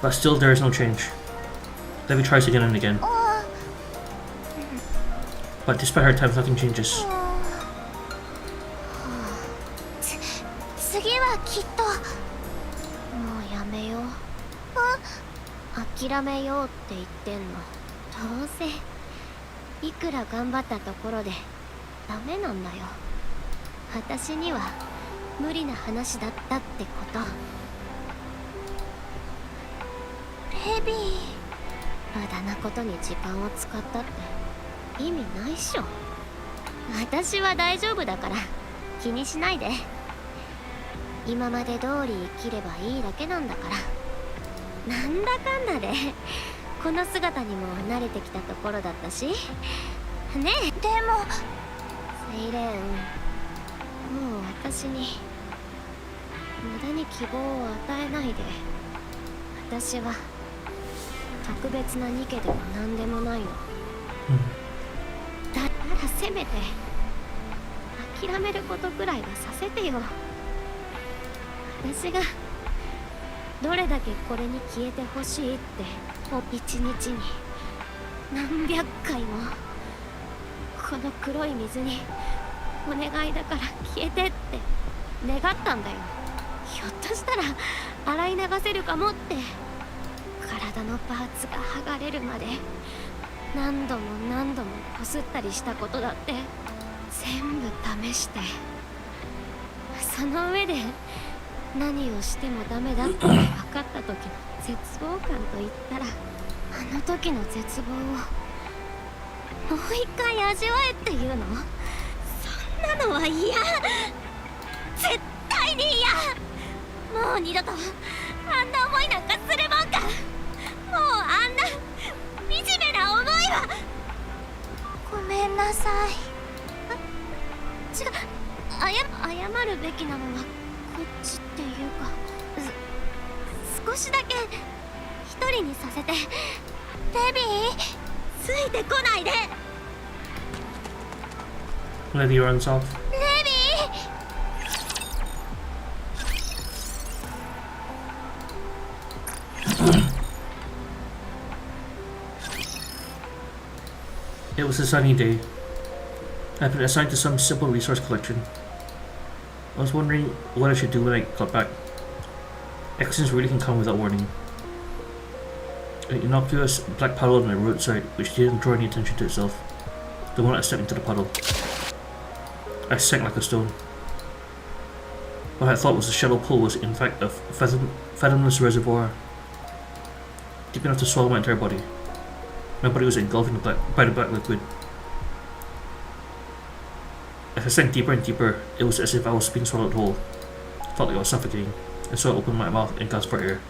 But still there is no change. Libby tries again and again. But despite her attempts, nothing changes. 次はきっと。もうやめよう。諦めようって言ってんの。どうせいくら頑張ったところでダメなんだよ。私には無理な話だったってこと。レビー、無駄なことに時間を使ったって意味ないっしょ。私は大丈夫だから気にしないで。今まで通り生きればいいだけなんだから。なんだかんだでこの姿にも慣れてきたところだったしね。え、でもセイレーン、もう私に無駄に希望を与えないで。私は特別なニケでも何でもないの。だったらせめて諦めることくらいはさせてよ。私がどれだけこれに消えてほしいって一日に何百回もこの黒い水にお願いだから消えてって願ったんだよ。ひょっとしたら洗い流せるかもって。体のパーツが剥がれるまで何度も何度もこすったりしたことだって全部試して、その上で何をしてもダメだって分かった時の絶望感といったら、あの時の絶望をもう一回味わえっていうの？そんなのは嫌。絶対に嫌。もう二度とあんな思いなんかするもんか。もうあんな惨めな思いは。ごめんなさい。違う、謝るべきなのはこっちっていうか、少しだけ一人にさせて。デビー、ついてこないで。Lady runs off. デビー。It was a sunny day. I've been assigned to some simple resource collection. I was wondering what I should do when I got back. Accidents really can come without warning. An innocuous black puddle on the roadside, which didn't draw any attention to itself. The moment I stepped into the puddle, I sank like a stone. What I thought was a shallow pool was in fact a fathomless reservoir, deep enough to swallow my entire body. My body was engulfed by the black liquid. As I sank deeper and deeper, it was as if I was being swallowed whole. I felt like I was suffocating, and so I opened my mouth and gasped for air.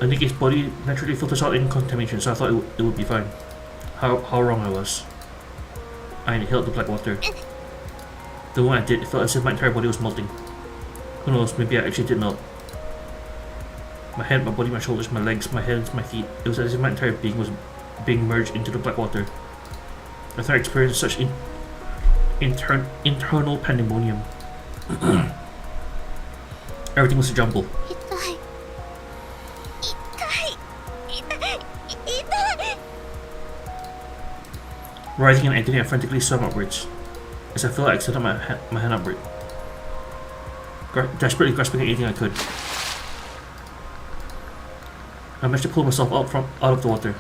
Nikke's body naturally filters out any contamination, so I thought it would be fine. How wrong I was. I inhaled the black water. The moment I did, it felt as if my entire body was melting. Who knows, maybe I actually did melt. My head, my body, my shoulders, my legs, my hands, my feet. It was as if my entire being was being merged into the black water. I thought I experienced such internal pandemonium. Everything was a jumble. Writhing in agony, I frantically swam upwards. As I fell, I extended my hand upward, desperately grasping at anything I could. I managed to pull myself out of the water.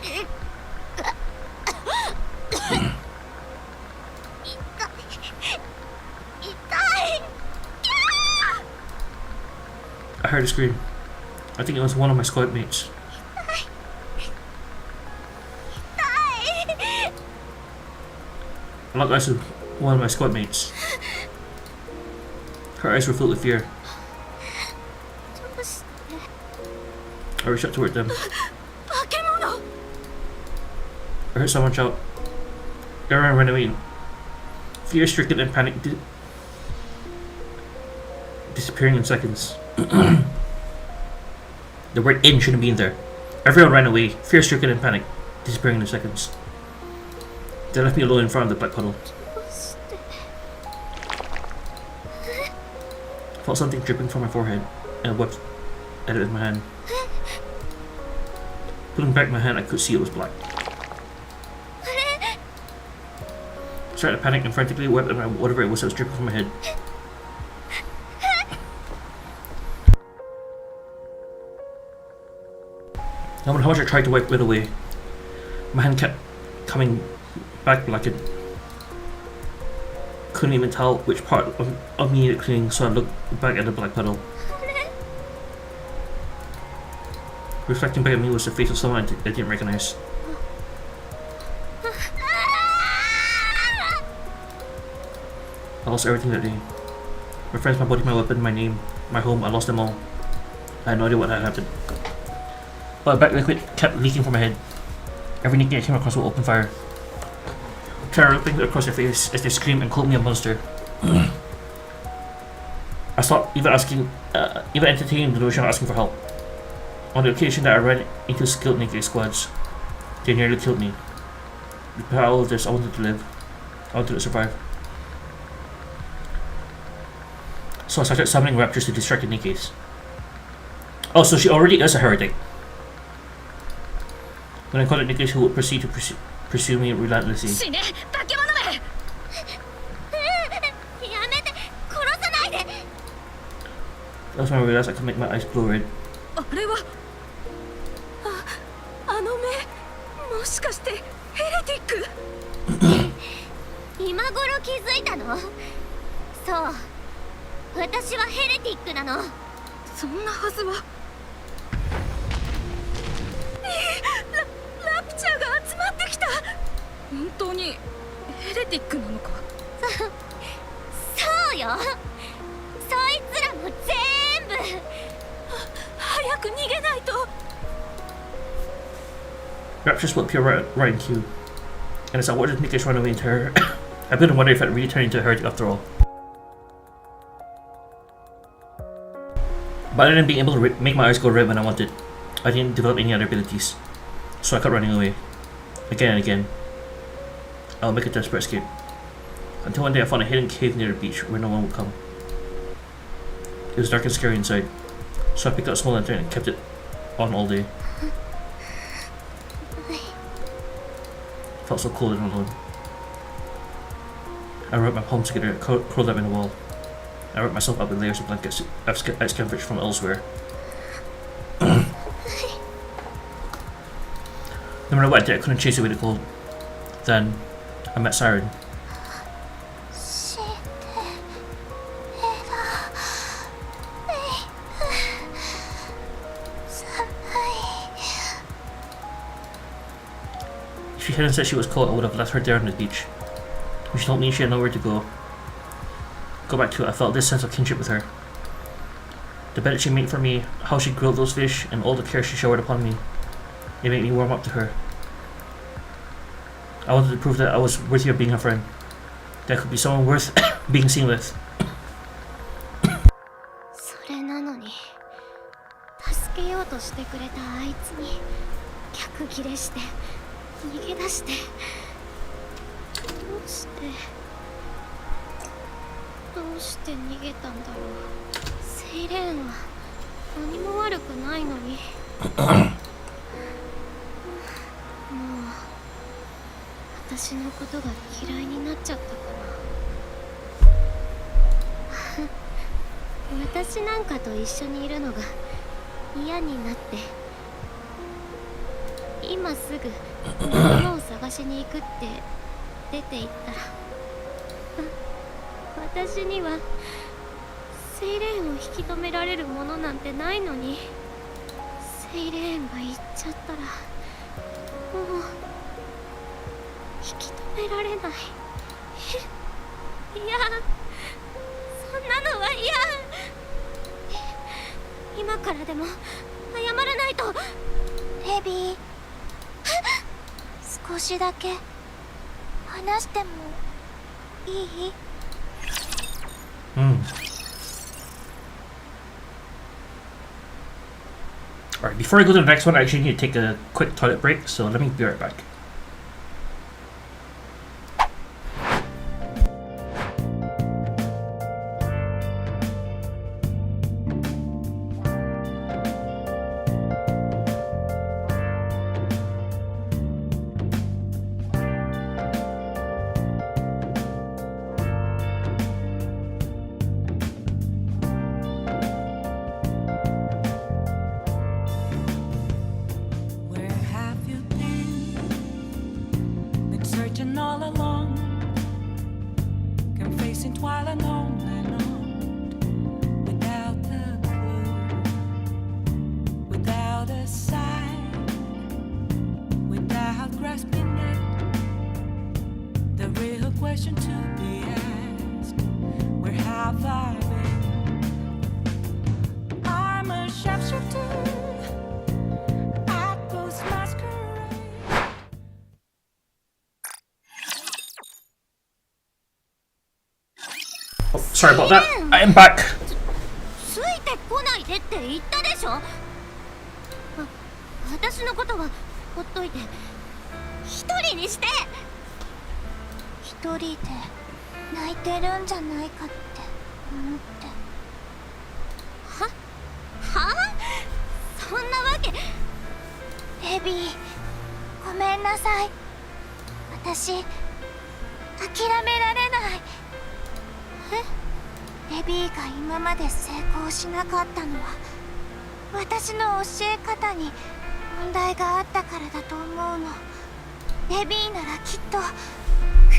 I heard a scream. I think it was one of my squad mates. I locked eyes with one of my squad mates. Her eyes were filled with fear. I reached out toward them. I heard someone shout. Everyone ran away. Fear-stricken and panicked, disappearing in seconds. The word "in" shouldn't be in there. Everyone ran away, fear-stricken and panicked, disappearing in seconds. They left me alone in front of the black puddle. I felt something dripping from my forehead, and I wiped at it with my hand. Pulling back my hand, I could see it was black. I started to panic and frantically wiped at whatever it was that was dripping from my head. No matter how much I tried to wipe it away, my hand kept coming back blackened. Couldn't even tell which part of me needed cleaning, so I looked back at the black puddle. Reflecting back at me was the face of someone I didn't recognize. I lost everything that day. My friends, my body, my weapon, my name, my home, I lost them all. I had no idea what had happened. But black liquid kept leaking from my head. Every Nikke I came across would open fire, terror ripping across their face as they screamed and called me a monster. I stopped even entertaining the notion of asking for help. On the occasion that I ran into skilled Nikke squads, they nearly killed me. Despite all of this, I wanted to live. I wanted to survive. So I started summoning raptors to distract the Nikkes. Oh, so she already is a heretic. When I caught the Nikkes who would proceed to pursue me relentlessly. That was when I realized I could make my eyes glow red. Rapture split pure right in queue. And it's like, what did Nikke's run away into her? I've been wondering if it really turned into her after all. But I didn't be able to make my eyes go red when I wanted. I didn't develop any other abilities. So I kept running away. Again and again. I'll make a desperate escape. Until one day I found a hidden cave near the beach where no one would come. It was dark and scary inside. So I picked up a small lantern and kept it on all day. Felt so cold and alone. I rubbed my palms together, curled up in the wall. I wrapped myself up in layers of blankets I've scavenged from elsewhere. No matter what I did, I couldn't chase away the cold. Then, I met Siren. If she hadn't said she was cold, I would have left her there on the beach. When she told me she had nowhere to go back to, I felt this sense of kinship with her. The bed that she made for me, how she grilled those fish, and all the care she showered upon me. It made me warm up to her. I wanted to prove that I was worthy of being a friend. That I could be someone worth being seen with. それなのに助けようとしてくれたあいつに逆ギレして逃げ出して、どうして逃げたんだろう。セイレーンは何も悪くないのに。もう私のことが嫌いになっちゃったかな。私なんかと一緒にいるのが嫌になって、今すぐ仲間を探しに行くって出て行ったら、私にはセイレーンを引き止められるものなんてないのに、セイレーンが行っちゃったらもう引き止められない。いや、そんなのは嫌。今からでも謝らないと。レビー、少しだけ話してもいい？Alright, before I go to the next one, I actually need to take a quick toilet break, so let me be right back. All along, confessing while alone and on, without a clue, without a sign, without grasping it. The real question to be asked: where have I been? I'm a sharpshooter. Sorry about that. I am back. ついてこないでって言ったでしょ。私のことはほっといて一人にして。一人で泣いてるんじゃないかって思って。はあ？そんなわけ。レビー、ごめんなさい。私諦められない。レビーが今まで成功しなかったのは私の教え方に問題があったからだと思うの。レビーならきっと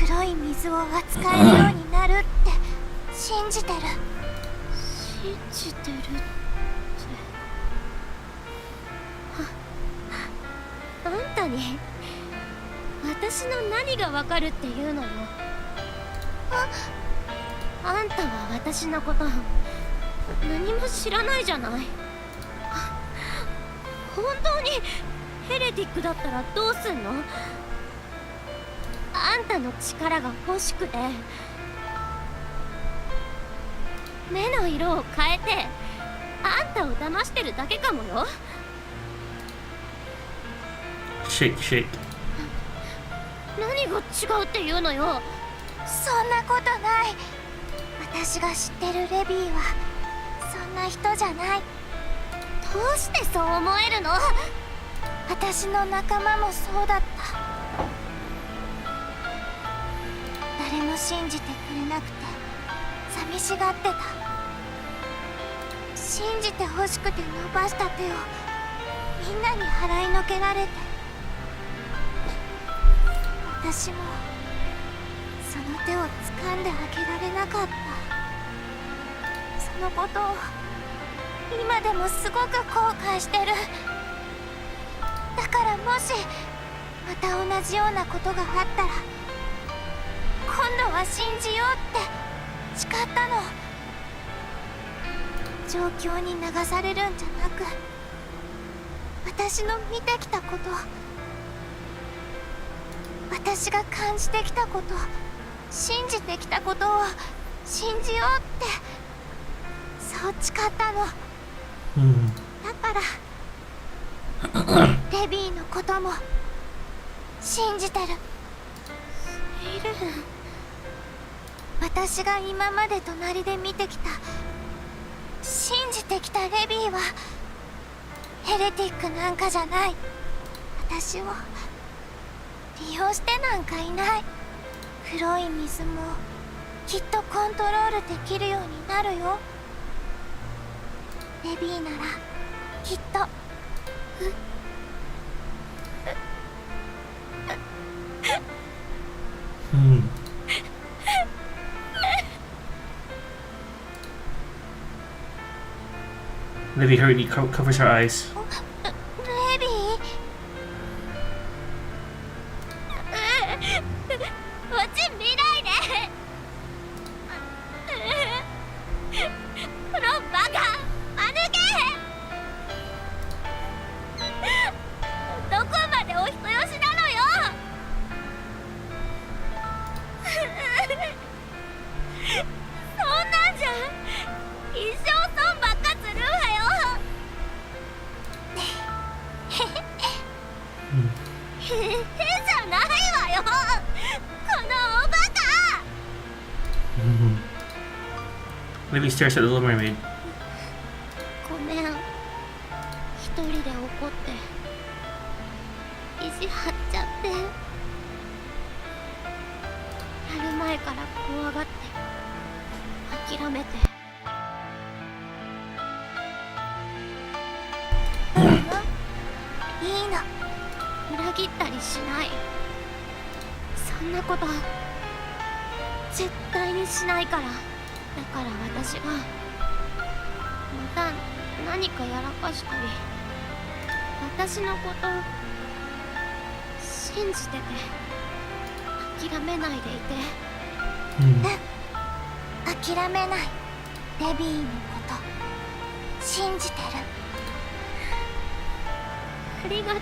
黒い水を扱えるようになるって信じてる。信じてるって。あんたに私の何がわかるっていうのよ。あんたは私のこと何も知らないじゃない。本当にヘレティックだったらどうすんの？あんたの力が欲しくて目の色を変えてあんたを騙してるだけかもよ。Shake, shake. 何が違うって言うのよ。そんなことない。私が知ってるレビーはそんな人じゃない。どうしてそう思えるの？私の仲間もそうだった。誰も信じてくれなくて寂しがってた。信じてほしくて伸ばした手をみんなに払いのけられて、私もその手を掴んであげられなかった。そのことを今でもすごく後悔してる。だからもしまた同じようなことがあったら今度は信じようって誓ったの。状況に流されるんじゃなく、私の見てきたこと、私が感じてきたこと、信じてきたことを信じようってそう誓ったの。だからレビーのことも信じてる。セイルン、私が今まで隣で見てきた、信じてきたレビーはヘレティックなんかじゃない。私を利用してなんかいない。黒い水もきっとコントロールできるようになるよ。レビーならきっと。Maybe hurriedly covers her eyes. レビー、こっち見ないで。このバカ、間抜け。どこまでお人よしなのよ。そんなんじゃ一生損ばっかするわよ。へじゃないわよ、このおバカ。Maybe stares at the Little Mermaid. ごめん、一人で怒って意地張っちゃって。やる前から怖がって諦めて。いいの、裏切ったりしない。そんなこと絶対にしないから。だから私がまた何かやらかしたり、私のこと信じてて諦めないでいて。諦めない。レビーのこと信じてる。ありがとう。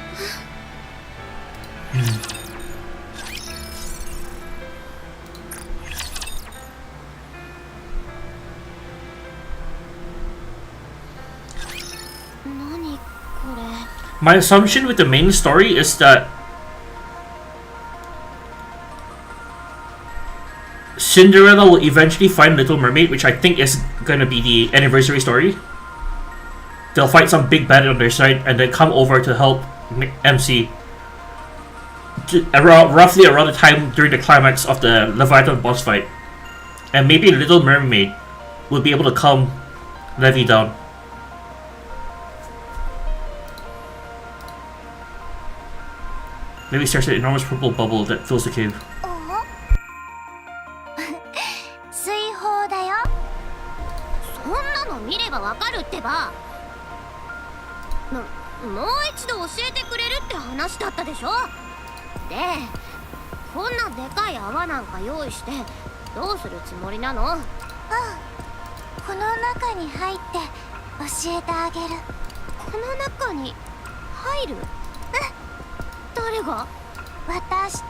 何これ。 My assumption with the main story is that Cinderella will eventually find Little Mermaid, which I think is gonna be the anniversary story. They'll fight some big bad on their side and then come over to help MC roughly around the time during the climax of the Leviathan boss fight. And maybe Little Mermaid will be able to calm Levy down. Maybe starts an enormous purple bubble that fills the cave. 水泡だよ。そんなの見ればわかるってば。もう一度教えてくれるって話だったでしょ。で、こんなでかい泡なんか用意してどうするつもりなの？この中に入って教えてあげる。この中に入る？誰が？私と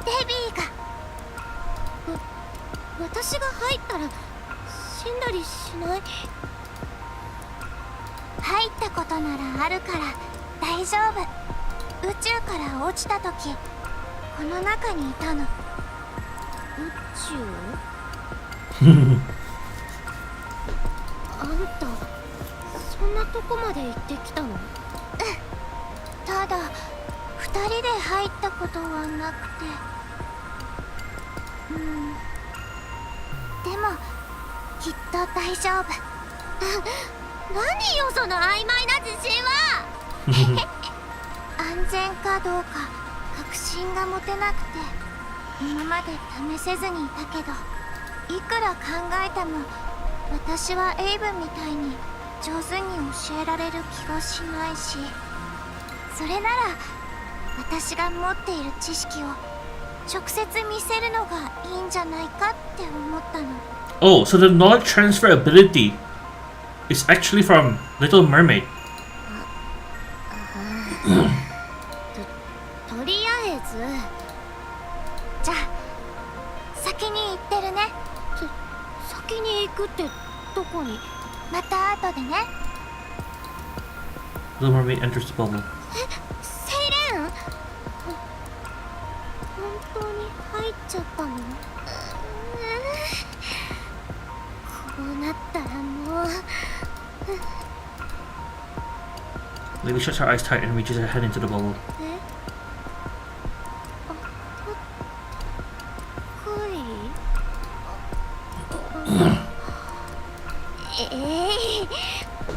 デビーが。私が入ったら死んだりしない？入ったことならあるから大丈夫。宇宙から落ちた時この中にいたの。宇宙？あんたそんなとこまで行ってきたの？うん。ただ2人で入ったことはなくて。でもきっと大丈夫。何よその曖昧な自信は。安全かどうか確信が持てなくて今まで試せずにいたけど、いくら考えても私はエイブみたいに上手に教えられる気がしないし、それなら私が持っている知識を直接見せるのがいいんじゃないかって思ったの。 Oh, so the knowledge transfer ability is actually from Little Mermaid. とりあえずじゃあ先に行ってるね。先に行くってどこに？また後でね。 Little Mermaid enters the bubble. セイレン、本当に入っちゃったの？こうなったらもう。 Lily shuts her eyes tight and reaches her head into the bubble.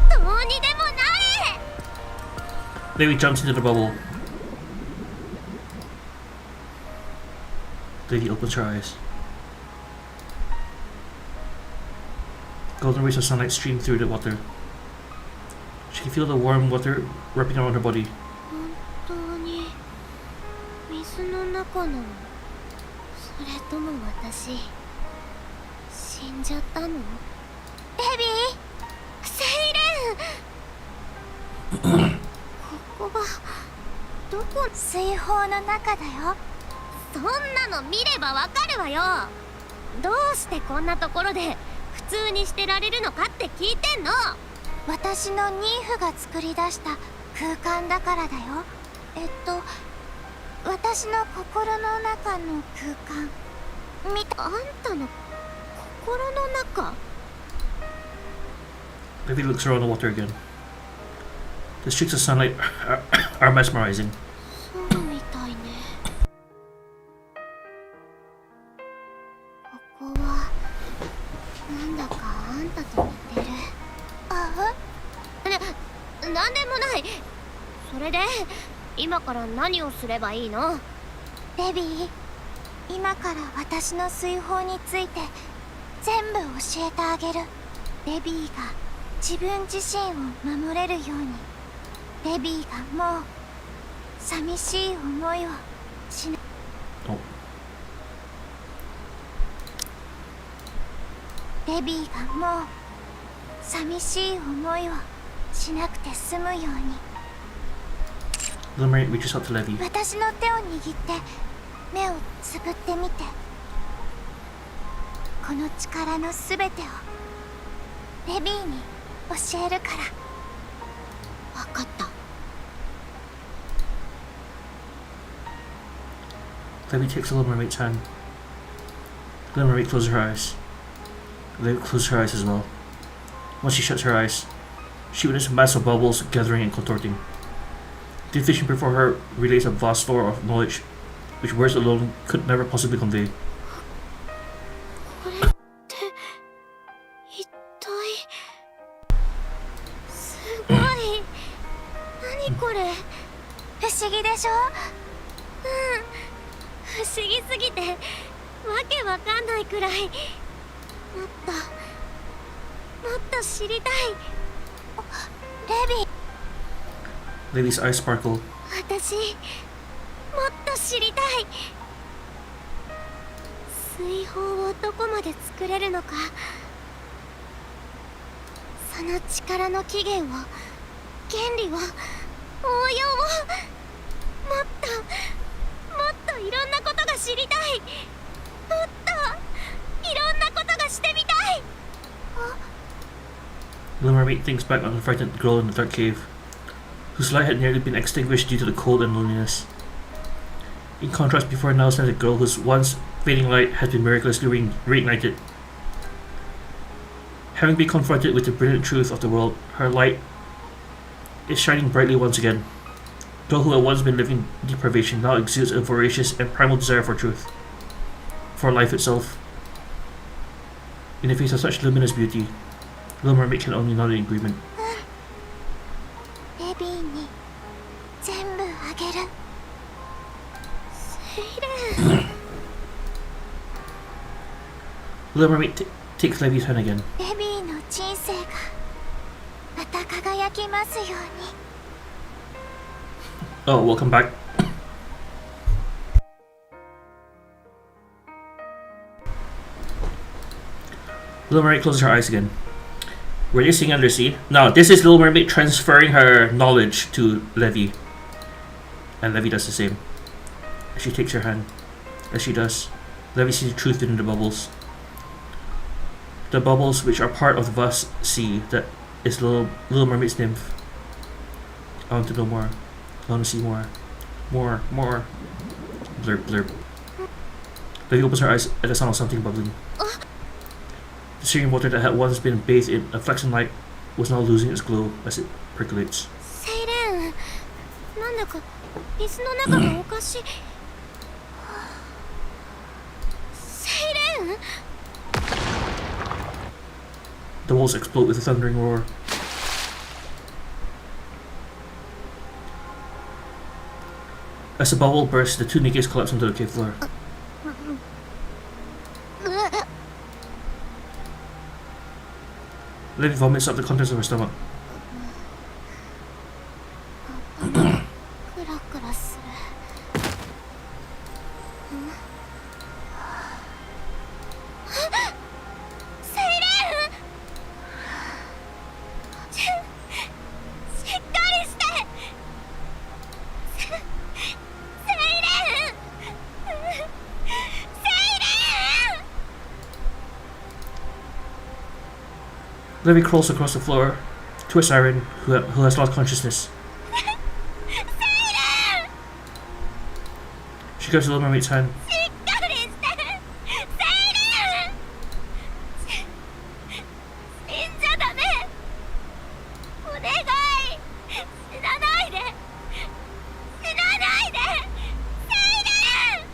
どうにでもなれ。 Lily jumps into the bubble. Lily opens her eyes. Golden rays of sunlight stream through the water. She can feel the warm water wrapping around her body. 本当に水の中なの？それとも私死んじゃったの？デビー、セイレン。ここはどこ？水泡の中だよ。そんなの見ればわかるわよ。どうしてこんなところで普通にしてられるのかって聞いてんの。私のニーフが作り出した空間だからだよ。私の心の中の空間。見た？あんたの心の中？ Lily looks around the water again. The streaks of sunlight are mesmerizing. そうみたいね。ここはなんだかあんたと似てる。なんでもない。それで今から何をすればいいの？デビー、今から私の水泡について全部教えてあげる。デビーが自分自身を守れるように。デビーがもう寂しい思いをしな。デビーがもう寂しい思いをしなくて済むように。 Little Mermaid reaches out to Lily. 私の手を握って目をつぶってみて。この力のすべてをデビーに教えるから。わかった。 Lily takes the Little Mermaid's hand. Little Mermaid closes her eyes. Lily closes her eyes as well. Once she shuts her eyes, she witnesses massive bubbles gathering and contorting. The vision before her relays a vast store of knowledge, which words alone could never possibly convey. これって一体すごい。何これ？不思議でしょ？うん、不思議すぎてわけわかんないくらい。もっと知りたい。レビー。 Lily's eyes sparkle. 私もっと知りたい。水泡をどこまで作れるのか、その力の起源を、原理を、応用を。といろんなことが知りたい。もっといろんなことがしてみたい。 Little Mermaid thinks back on the frightened girl in the dark cave, whose light had nearly been extinguished due to the cold and loneliness. In contrast, before now stands a girl whose once fading light had been miraculously reignited. Having been confronted with the brilliant truth of the world, her light is shining brightly once again. The girl who had once been living deprivation now exudes a voracious and primal desire for truth, for life itself. In the face of such luminous beauty, Little Mermaid can only nod in agreement. レビーに全部あげる。セイレン。 Little Mermaid takes Levy's hand again. レビーの人生がまた輝きますように。 Oh, welcome back. Little Mermaid closes her eyes again. Ready to sing undersea? Now, this is Little Mermaid transferring her knowledge to Levy. And Levy does the same. She takes her hand. As she does, Levy sees the truth within the bubbles. The bubbles which are part of the vast sea that is Little Mermaid's nymph. I want to know more. I want to see more. More. Blurp, blurp. Levy opens her eyes at the sound of something bubbling. The searing water that had once been bathed in a flaxen light was now losing its glow as it percolates. セイレン、なんだか水の中がおかしい。セイレン。 The walls explode with a thundering roar. As the bubble bursts, the two Nikkes collapse onto the cave floor. Levy vomits up the contents of her stomach. クラクラする。セイレン。しっかりして。セイレン。セイレン。 Levy crawls across the floor to a siren who has lost consciousness. She grabs Little Mermaid's hand. しっかりして。セイレン。死んじゃダメ。お願い。死なないで。死なないで。セイレン。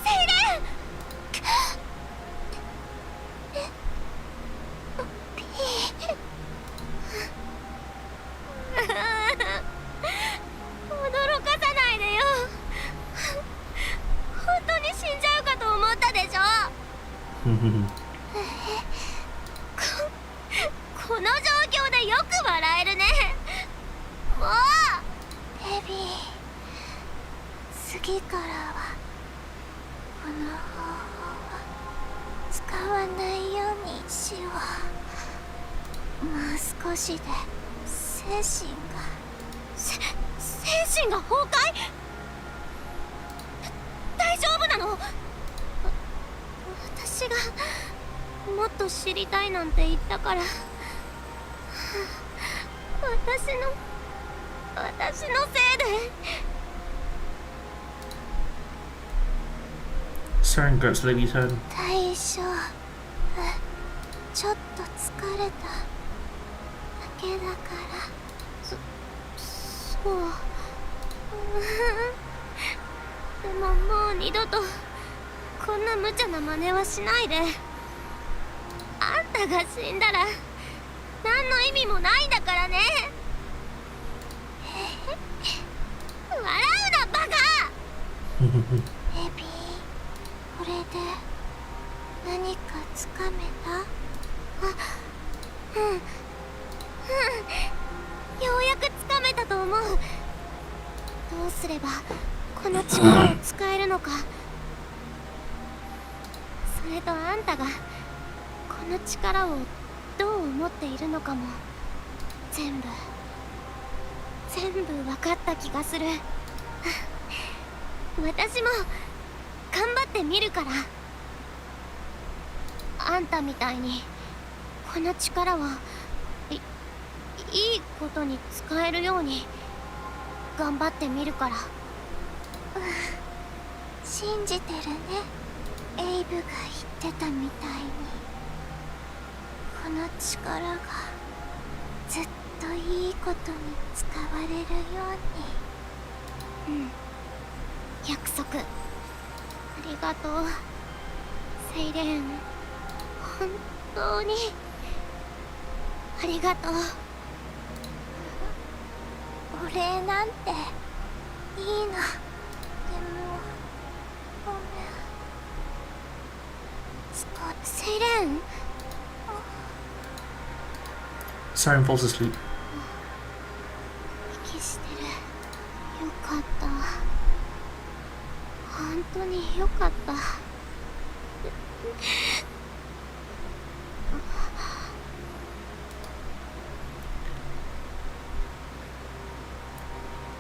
セイレン。ピー。驚かさないでよ。本当に死んじゃうかと思ったでしょ。この状況でよく笑えるね。もうデビー、次からはこの方法は使わないようにしよう。もう少しで精神が精神が崩壊？大丈夫なの？私がもっと知りたいなんて言ったから。私のせいで。 Siren grabs Levy's hand. 大将、ちょっと疲れただけだから。そう。でももう二度とこんな無茶な真似はしないで。あんたが死んだら何の意味もないんだからね。笑うなバカ。エビー、これで何かつかめた？ようやくつかめたと思う。どうすればこの力を使えるのか。それとあんたがこの力をどう思っているのかも全部全部分かった気がする。私も頑張ってみるから。あんたみたいにこの力はいいことに使えるように頑張ってみるから。信じてるね。エイブが言ってたみたいにこの力がずっといいことに使われるように。うん、約束。ありがとうセイレーン。本当にありがとう。お礼なんていいの。でもごめん。セイレーン。Siren falls asleep. 息してる。よかった。本当によかった。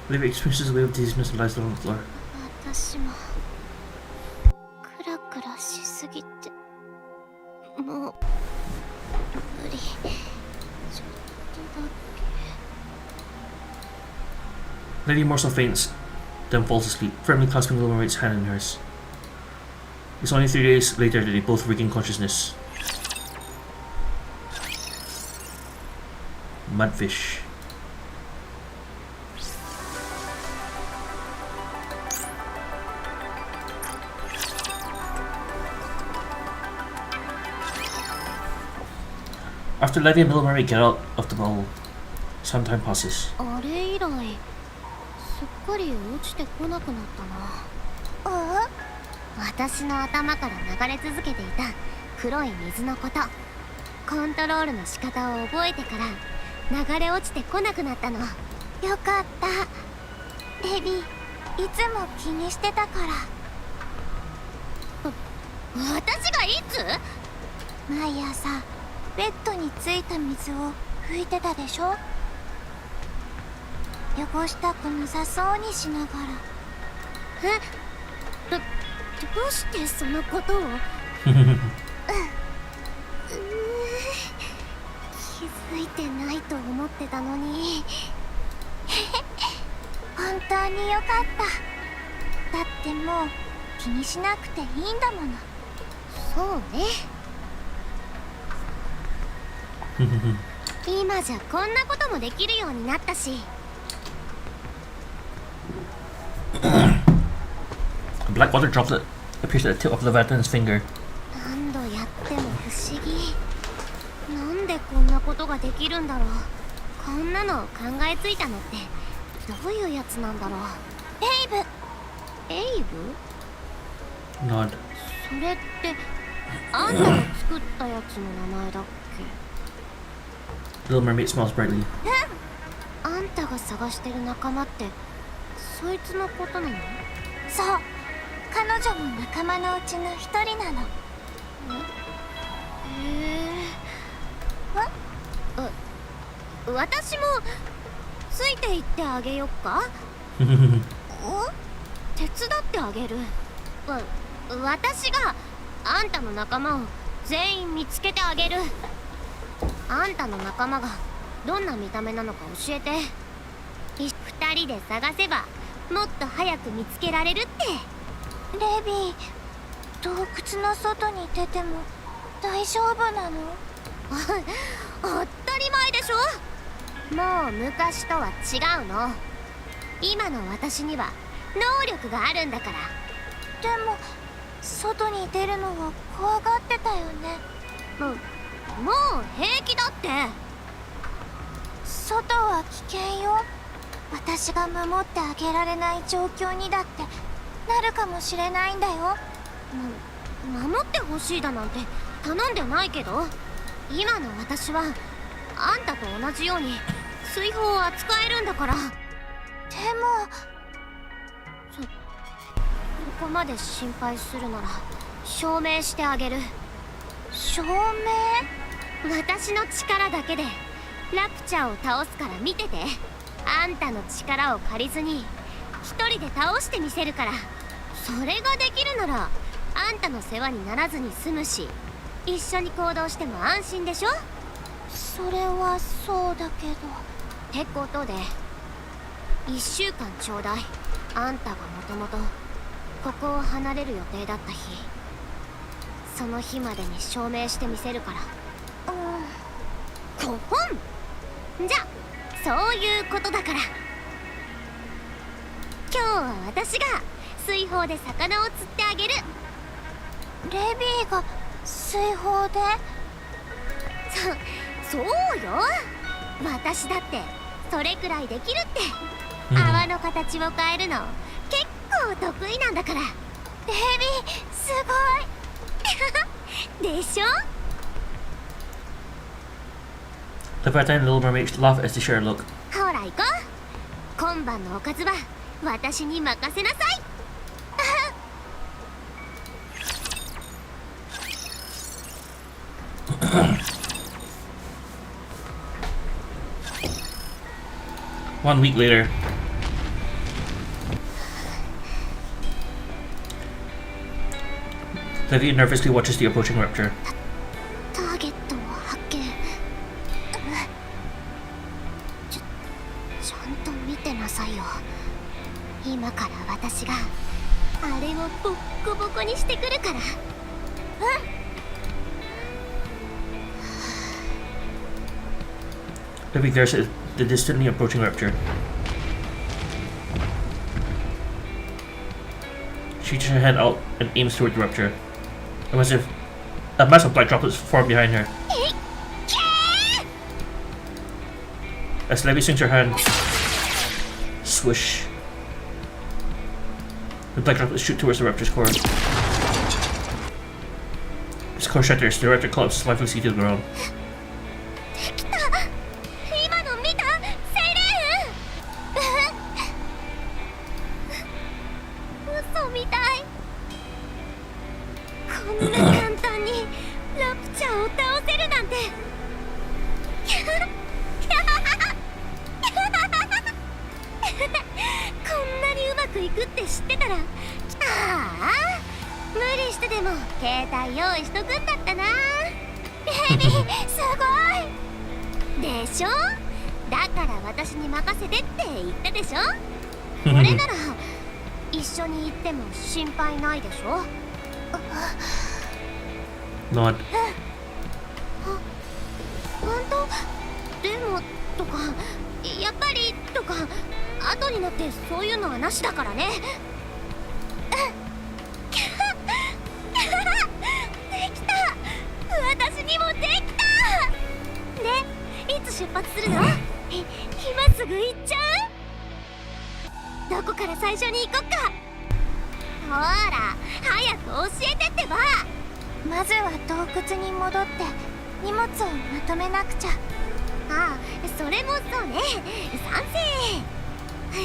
Olivia experiences a wave of dizziness and lies down on the floor. 私もクラクラしすぎてもう無理。ちょっとだけ。 Lady Morsel faints, then falls asleep, firmly clasping the mermaid's hand in hers. It's only 3 days later that they both regain consciousness. Mudfish. After Lady and Little Mermaid get out of the bubble, some time passes. あれ以来すっかり落ちてこなくなったな。私の頭から流れ続けていた黒い水のこと、コントロールの仕方を覚えてから流れ落ちてこなくなったの。よかった。レビー、いつも気にしてたから。私がいつ？毎朝ベッドについた水を拭いてたでしょ。汚したくなさそうにしながら。どうしてそのことを気づいてないと思ってたのに。本当によかった。だってもう気にしなくていいんだもの。そうね。今じゃこんなこともできるようになったし。A black water droplet appears at the tip of Leviathan's finger. 何度やっても不思議。なんでこんなことができるんだろう。こんなのを考えついたのってどういうやつなんだろう。エイブ。エイブ？ Nod. それってあんたが作ったやつの名前だっけ？ Little Mermaid smiles brightly. あんたが探してる仲間ってそいつのことなの？そう、彼女も仲間のうちの一人なの。私もついていってあげよっか。手伝ってあげる。私があんたの仲間を全員見つけてあげる。あんたの仲間がどんな見た目なのか教えて。2人で探せばもっと早く見つけられるって。レビー、洞窟の外に出ても大丈夫なの？当たり前でしょ。もう昔とは違うの。今の私には能力があるんだから。でも外に出るのは怖がってたよね。もう平気だって。外は危険よ。私が守ってあげられない状況にだってなるかもしれないんだよ。守ってほしいだなんて頼んでないけど、今の私はあんたと同じように水砲を扱えるんだから。でもそこまで心配するなら証明してあげる。証明？私の力だけでラプチャーを倒すから見てて。あんたの力を借りずに一人で倒してみせるから。それができるならあんたの世話にならずに済むし、一緒に行動しても安心でしょ。それはそうだけど。ってことで1週間ちょうだい。あんたがもともとここを離れる予定だった日、その日までに証明してみせるから。5本じゃ、そういうことだから。今日は私が水泡で魚を釣ってあげる。レビーが水泡で？そうよ、私だってそれくらいできるって。泡の形を変えるの結構得意なんだから。レビーすごいでしょ。 The Brightline and Little Mermaid laugh as they share a look. ほら行こう。今晩のおかずは私に任せなさい。1 week later. Levy nervously watches the approaching raptor. ターゲットを発見。ちゃんと見てなさいよ。今から私があれをボッコボコにしてくるから。Levy glares at the distantly approaching raptor. She reaches her hand out and aims toward the raptor. It was as if a mass of black droplets formed behind her. As Levy swings her hand, swish. The black droplets shoot towards the raptor's core. Its core shatters, the raptor collapses lifelessly to the ground. 今の見た？セイレーン。嘘みたい。こんな簡単にラプチャーを倒せるなんて。こんなにうまくいくって知ってたら、ああ、無理してでも携帯用意しとくんだったな。ベビーすごいでしょ。だから私に任せてって言ったでしょ。これなら一緒に行っても心配ないでしょ。Nod. 本当？でもとかやっぱりとか後になってそういうのはなしだからね。できた、私にもできた。で、いつ出発するの？今すぐ行っちゃう？どこから最初に行こっか。ほら早く教えてってば。まずは洞窟に戻って荷物をまとめなくちゃ。ああ、それもそうね。賛成。こ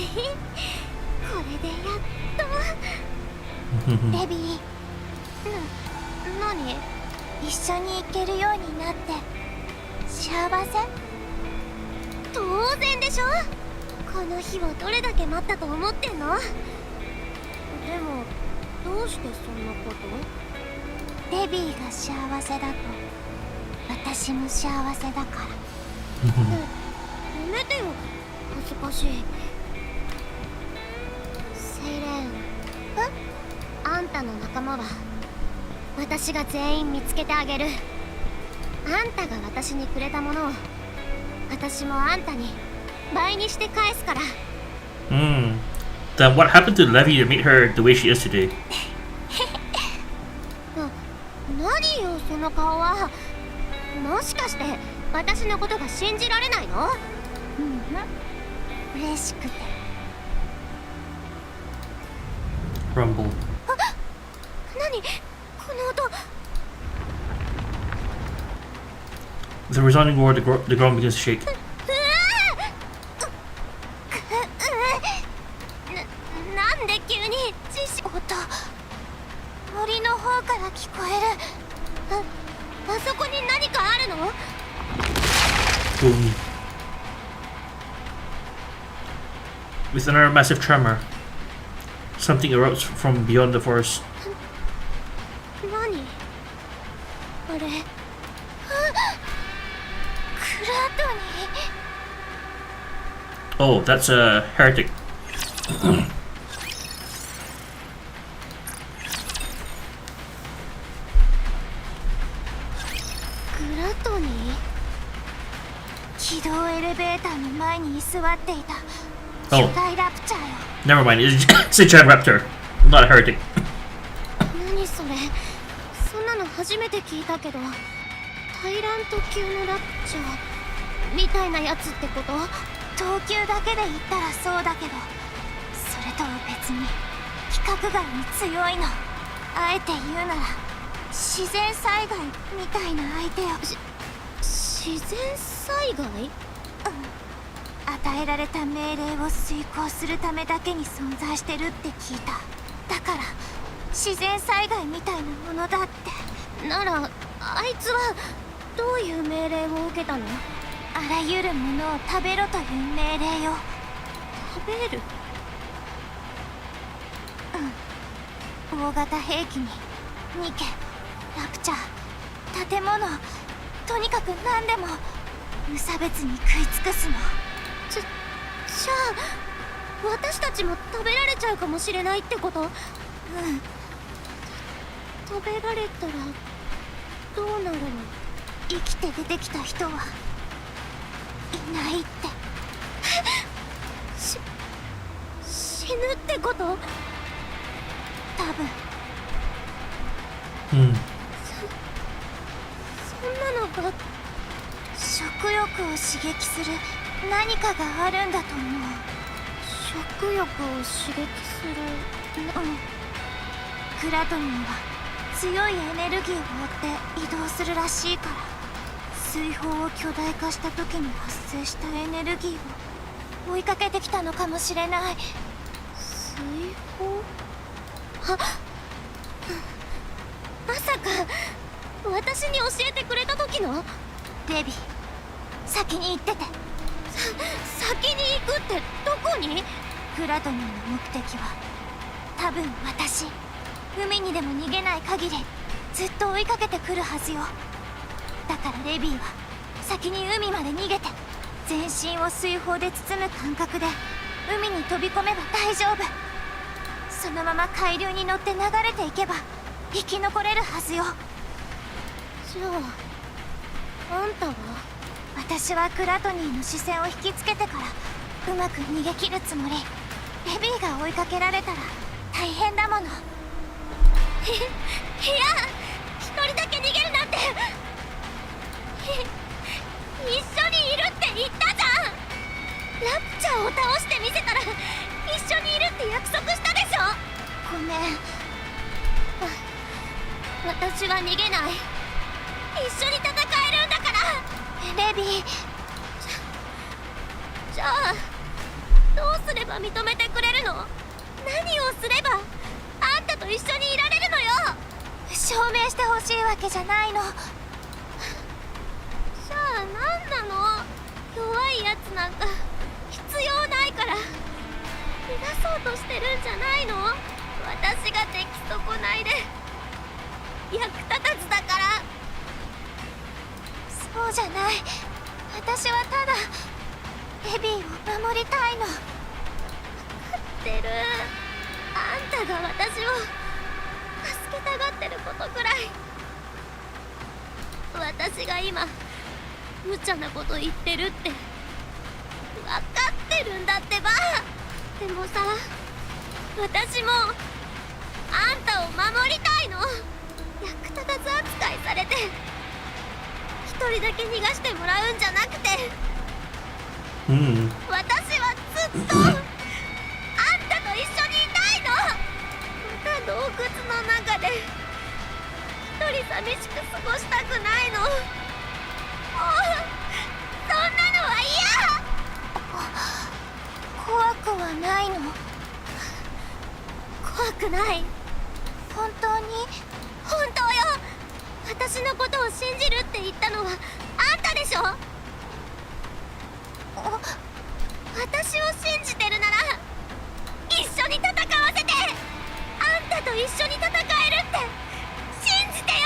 れでやっと。レビー、何？一緒に行けるようになって幸せ？当然でしょ。この日をどれだけ待ったと思ってんの？でもどうしてそんなこと？レビーが幸せだと私も幸せだから。やめてよ、恥ずかしい。セイレーン、あんたの仲間は私が全員見つけてあげる。あんたが私にくれたものを私もあんたに倍にして返すから。Then what happened to Levy to make her the way she is today? 何よその顔は。もしかして私のことが信じられないの？嬉しくて。Rumble. 何この音。 With a resounding roar, the ground begins to shake. なんで急に地震音、森の方から聞こえる。あそこに何かあるの？ Boom. With another massive tremor, something erupts from beyond the forest. 何あれ。あ、クラトニー。 Oh, that's a heretic. クラトニー。軌道エレベーターの前に居座っていた巨大ラプチャーよ。 Never mind, it's a giant raptor, not a heretic. 何それ、そんなの初めて聞いたけど、タイラント級のラプチャーみたいなやつってこと？等級だけで言ったらそうだけど、それとは別に規格外に強いの。あえて言うなら自然災害みたいな相手よ。自然災害？うん。与えられた命令を遂行するためだけに存在してるって聞いた。だから自然災害みたいなものだって。ならあいつはどういう命令を受けたの？あらゆるものを食べろという命令よ。食べる？うん。大型兵器にニケ、ラプチャー、建物、とにかく何でも無差別に食い尽くすの。じゃあ私たちも食べられちゃうかもしれないってこと？うん。食べられたらどうなるの？生きて出てきた人はいないって。死ぬってこと？多分。うん。そんなのが食欲を刺激する何かがあるんだと思う。食欲を刺激する。うん。クラトニーは強いエネルギーを追って移動するらしいから、水泡を巨大化した時に発生したエネルギーを追いかけてきたのかもしれない。水泡？あ、まさか私に教えてくれた時の？レビ、先に行ってて。先に行くってどこに？クラトニーの目的は多分私。海にでも逃げない限りずっと追いかけてくるはずよ。だからレビーは先に海まで逃げて、全身を水泡で包む感覚で海に飛び込めば大丈夫。そのまま海流に乗って流れていけば生き残れるはずよ。じゃああんたは？私はクラトニーの視線を引きつけてからうまく逃げ切るつもり。レビーが追いかけられたら大変だもの。いや、一人だけ逃げるなんて。一緒にいるって言ったじゃん。ラプチャーを倒してみせたら一緒にいるって約束したでしょ。ごめん。私は逃げない。一緒に戦えるんだから。レビー。じゃあどうすれば認めてくれるの？何をすればあんたと一緒にいられるのよ。証明してほしいわけじゃないの。じゃあ何なの？弱いやつなんか必要ないから。逃がそうとしてるんじゃないの？私が出来損ないで役立たずだから。そうじゃない。私はただレビーを守りたいの。分かってる。あんたが私を助けたがってることくらい。私が今無茶なこと言ってるって分かってるんだってば。でもさ、私もあんたを守りたいの。役立たず扱いされて一人だけ逃がしてもらうんじゃなくて、私はずっとあんたと一緒にいたいの。また洞窟の中で一人寂しく過ごしたくないの。もうそんなのは嫌。怖くはないの？怖くない。本当に？本当よ。私のことを信じるって言ったのはあんたでしょ。私を信じてるならに戦わせて、あんたと一緒に戦えるって信じてよ。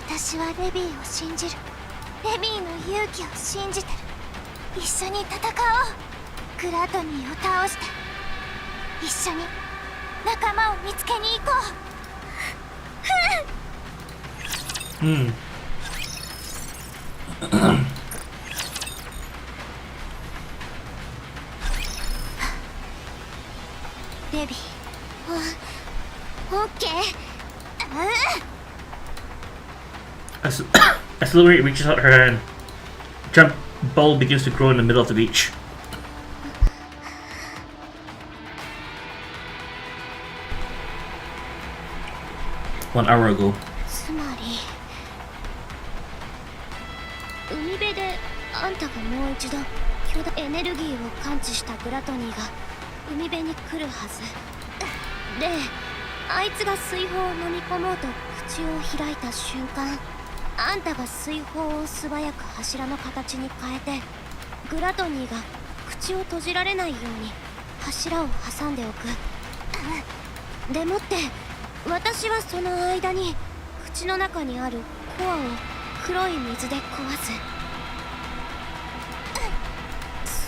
私はレビーを信じる。レビーの勇気を信じてる。一緒に戦おう。グラトニーを倒して一緒に仲間を見つけに行こう。うん。レビー、オッケー。As Lily reaches out her hand, a jump ball begins to grow in the middle of the beach. One hour ago. つまり海辺であんたがもう一度巨大エネルギーを感知したグラトニーが海辺に来るはずで、あいつが水泡を飲み込もうと口を開いた瞬間、あんたが水泡を素早く柱の形に変えて、グラトニーが口を閉じられないように柱を挟んでおく。でもって私はその間に口の中にあるコアを黒い水で壊す。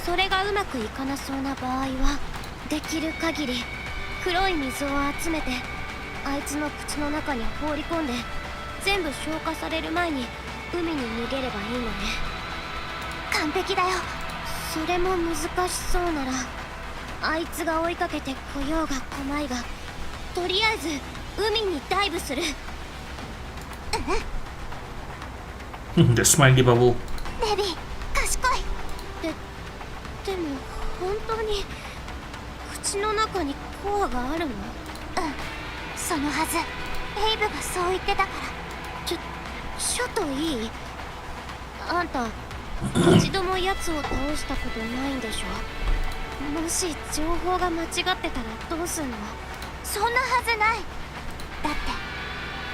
それがうまくいかなそうな場合はできる限り黒い水を集めてあいつの口の中に放り込んで、全部消化される前に海に逃げればいいのね。完璧だよ。それも難しそうなら、あいつが追いかけてこようが来まいが、とりあえず海にダイブする。The smiley bubble. レビー、賢い。でも本当に口の中にコアがあるの？そのはず。エイブがそう言ってたから。ちょっといい？あんた一度も奴を倒したことないんでしょ？もし情報が間違ってたらどうすんの？そんなはずない。だっ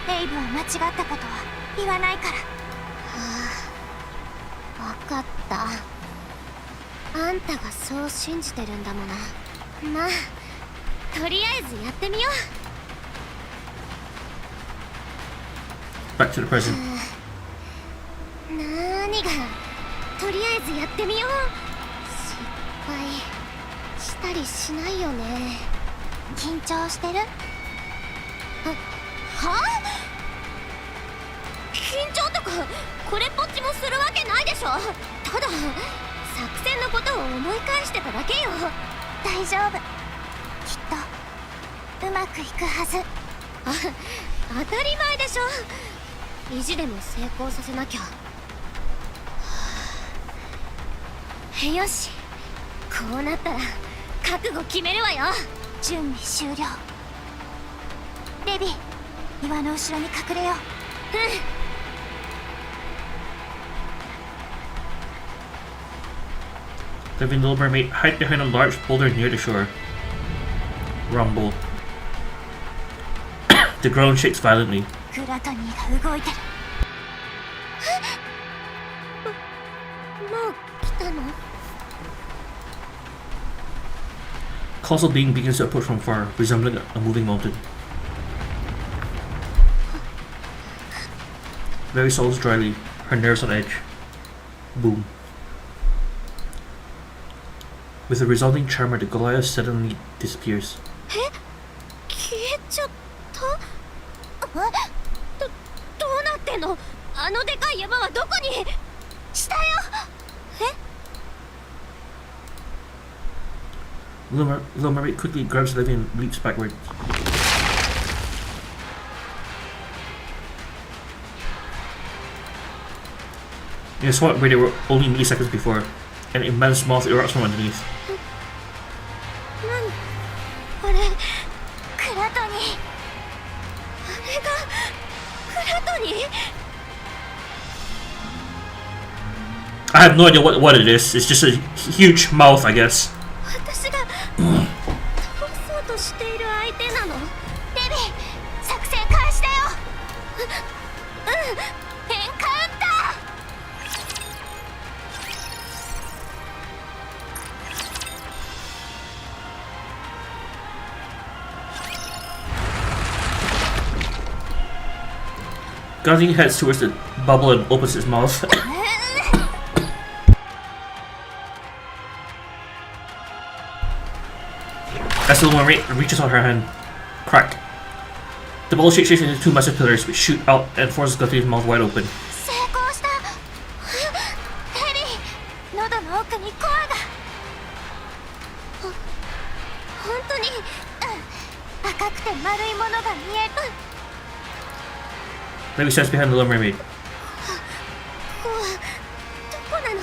てエイブは間違ったことは言わないから。分かった。あんたがそう信じてるんだもんな。まあとりあえずやってみよう。 Back to the present. なーにがとりあえずやってみよう。失敗したりしないよね。緊張してる？はあ？緊張とかこれっぽっちもするわけないでしょ。ただ作戦のことを思い返してただけよ。大丈夫。きっとうまくいくはず。当たり前でしょ。意地でも成功させなきゃ。よし、こうなったら覚悟決めるわよ。準備終了。レビー、岩の後ろに隠れよう。The little mermaid hide behind a large boulder near the shore. Rumble. The ground shakes violently. グラトニーが動いてる。もう来たのColossal being begins to approach from far, resembling a moving mountain. Mary swallows dryly, her nerves on edge. Boom. With a resounding tremor, the Goliath suddenly disappears. 消えちゃった？どうなってんの？あのでかい山はどこに？下よ。Little mermaid quickly grabs Levy and leaps backward. In a spot where they were only milliseconds before, an immense mouth erupts from underneath. あれ、グラトニー。あれがグラトニー？ I have no idea what it is. It's just a huge mouth, I guess. 私が倒そうとしている相手なの？レビー、作戦開始だよ。エンカウンター。Gotti heads towards the bubble and opens his mouth. As the woman reaches out her hand, crack. The bubble shakes into two massive pillars which shoot out and forces Gotti's mouth wide open. 成功した。ヘビー、喉の奥にコアが。本当に、赤くて丸いものが見える。Levi stands behind the little mermaid. ここはどこなの？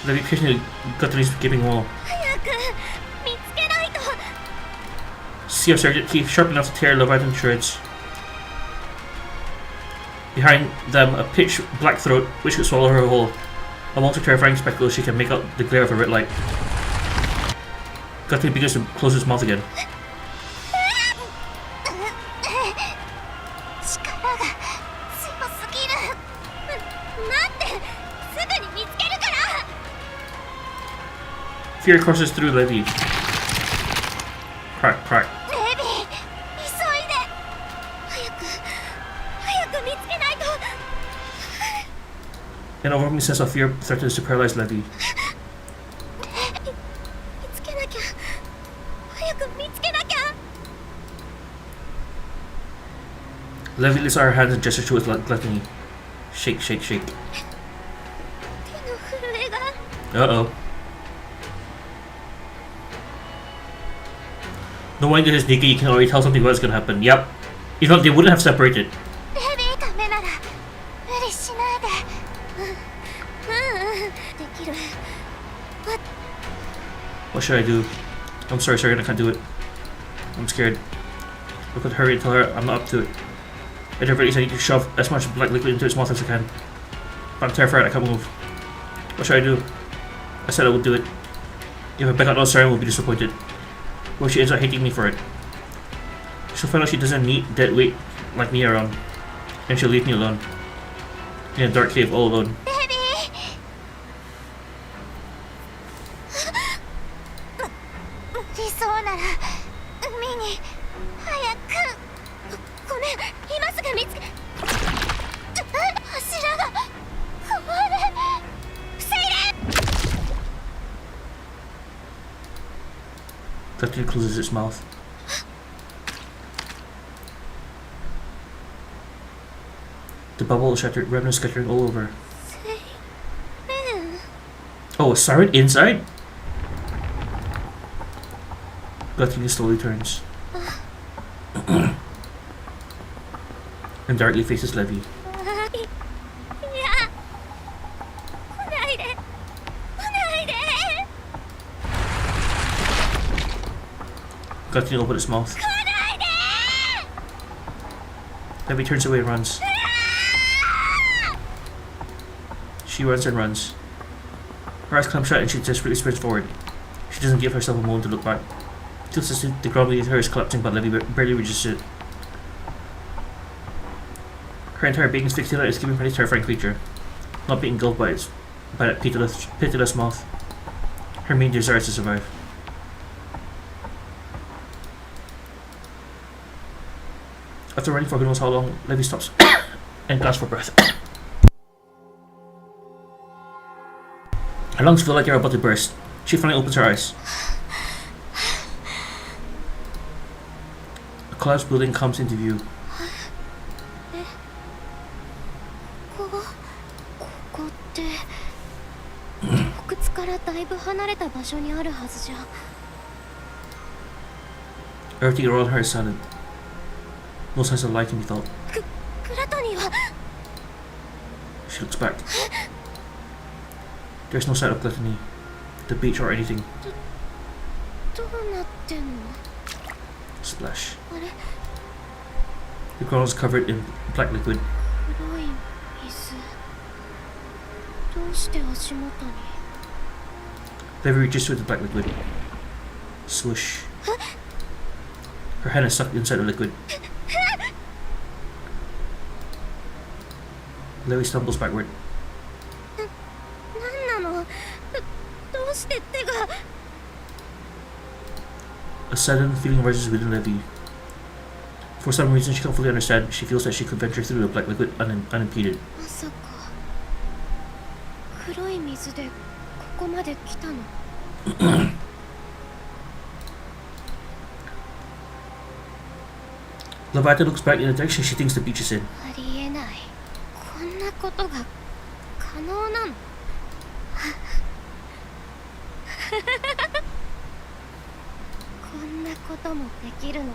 Levi piercing Gotti's gaping wall. 早く見つけないと。 See a sergeant teeth sharp enough to tear Leviathan shreds. Behind them, a pitch black throat which could swallow her whole. Amongst her terrifying spectacles, she can make out the glare of a red light. Gotti begins to close his mouth again. 力が強すぎる。待って、すぐに見つけるから。 Fear courses through Levi. Crack, crack. レビー、急いで。早く見つけないと。 An overwhelming sense of fear threatens to paralyze Levi. 見つけなきゃ。早く見つけなきゃ。 Levi lifts out her hands and gestures towards gluttony. Shake, shake, shake. 手の震えが。 Uh-oh. Knowing that it's Nikke, you can already tell something what's gonna happen. Yep. You know, they wouldn't have separated. レビーためなら無理しないで。できる。 What should I do? I'm sorry, Sergeant, I can't do it. I'm scared. Look at hurry and tell her I'm not up to it. At her very least, I need to shove as much black liquid into its mouth as I can. But I'm terrified, I can't move. What should I do? I said I would do it. If I back out now, Siren will be disappointed. Well, she ends up hating me for it. She'll find out she doesn't need dead weight like me around. And she'll leave me alone. In a dark cave, all alone. レビー。無理そうなら海に早く。ごめん、今すぐ見つけ。柱が壊れ。防いで。 Gotti closes its mouth. The bubble shattered, remnants scattering all over. Oh, a siren inside? Gotti slowly turns. And darkly faces Levi. いや、来ないで。来ないで。 Gotti opened its mouth. 来ないで。 Levi turns away and runs. She runs and runs. Her eyes clamp shut and she desperately sprints forward. She doesn't give herself a moment to look back. Feels as if the ground beneath her is collapsing, but Levi barely reaches it. Her entire being is fixated on escaping from this terrifying creature, not being engulfed by that pitiless mouth. Her main desire is to survive. After running for who knows how long, Levi stops and gasps for breath. Her lungs feel like they're about to burst. She finally opens her eyes. A collapsed building comes into view. ここって洞窟からだいぶ離れた場所にあるはずじゃ。 Everything around her is silent. No signs of life can be felt. グラトニーは。 She looks back. There's no sign of gluttony, the beach or anything. どうなってんの？ Splash. あれ、 The ground is covered in black liquid. 黒い水。どうして足元に？ Levi reaches through the black liquid. Swish. Her hand is stuck inside the liquid. Levi stumbles backward. なんなの？どうして手が？ A sudden feeling rises within Levi. For some reason she can't fully understand, she feels that she could venture through the black liquid unimpeded. まさか黒い水でここまで来たの。Leviathan looks back in the direction she thinks the beach is in. ありえない。こんなことが可能なの。こんなこともできるのに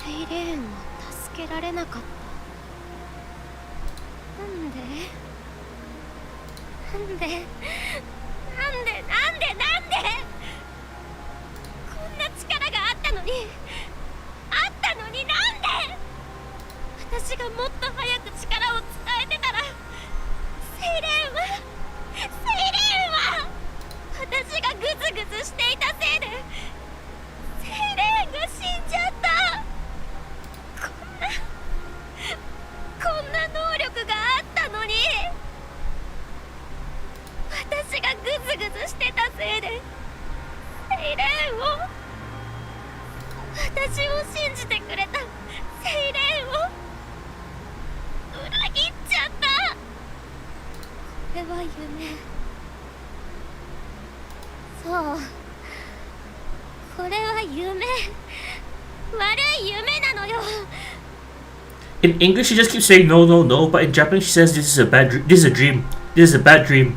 セイレーンは助けられなかった。なんでこんな力があったのになんで私がもっと早く力を伝えてたらセイレーンは私がグズグズしていたせいでセイレーンが死んじゃった。こんな能力があったのに私がグズグズしてたせいでセイレーンを私を信じてくれたセイレーンを裏切っちゃった。これは夢。そうこれは夢。悪い夢なのよ。In English, she just keeps saying no, no, no, but in Japanese, she says this is a bad this is a dream. This is a bad dream.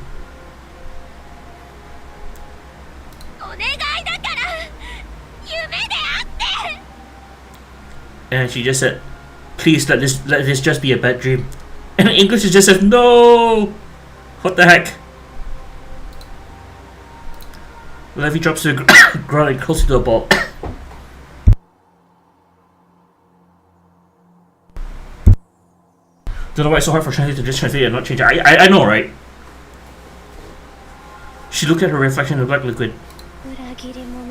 お願いだから夢であって。 And she just said, please let this just be a bad dream. And in English, she just says no. What the heck? Levi drops to the ground and closer to the ball. Don't know why it's so hard for translator to just translate and not change it. I know, right? She looked at her reflection in the black liquid. 裏切り者。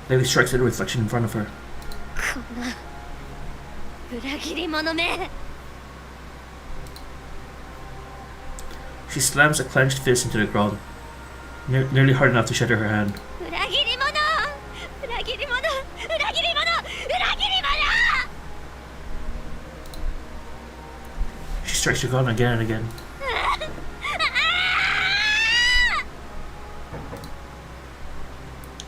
Levi strikes at the reflection in front of her. こんな裏切り者め。 She slams a clenched fist into the ground, nearly hard enough to shatter her hand. 裏切り者。 She strikes the ground again and again.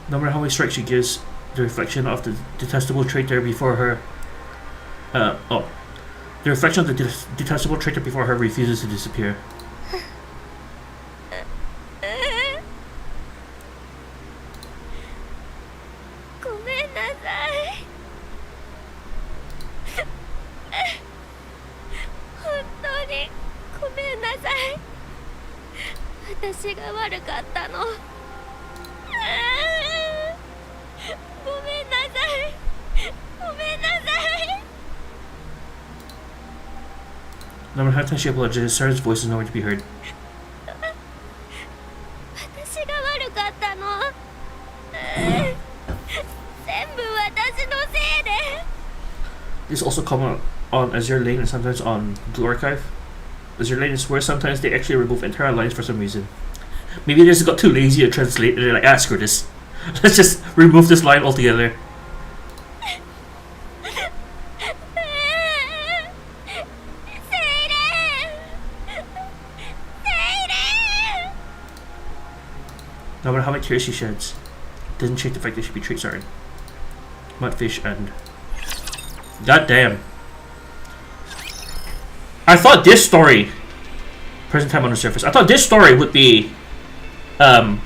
No matter how many strikes she gives, the reflection of the detestable traitor before her the reflection of the detestable traitor before her refuses to disappear. ごめんなさい。本当にごめんなさい。私が悪かったの。ごめんなさい。ごめんなさい。 No matter how much she apologizes, Sarah's voice is nowhere to be heard. 私が悪かったの。全部私のせいで。 This also come on Azure Lane and sometimes on Blue Archive. Azure Lane is where sometimes they actually remove entire lines for some reason. Maybe they just got too lazy to translate and they're like, screw this. Let's just remove this line altogether. No matter how many tears she sheds, it doesn't change the fact that she betrayed Saren, Mudfish, and... God damn. I thought this story... Present time on the surface. I thought this story would be... the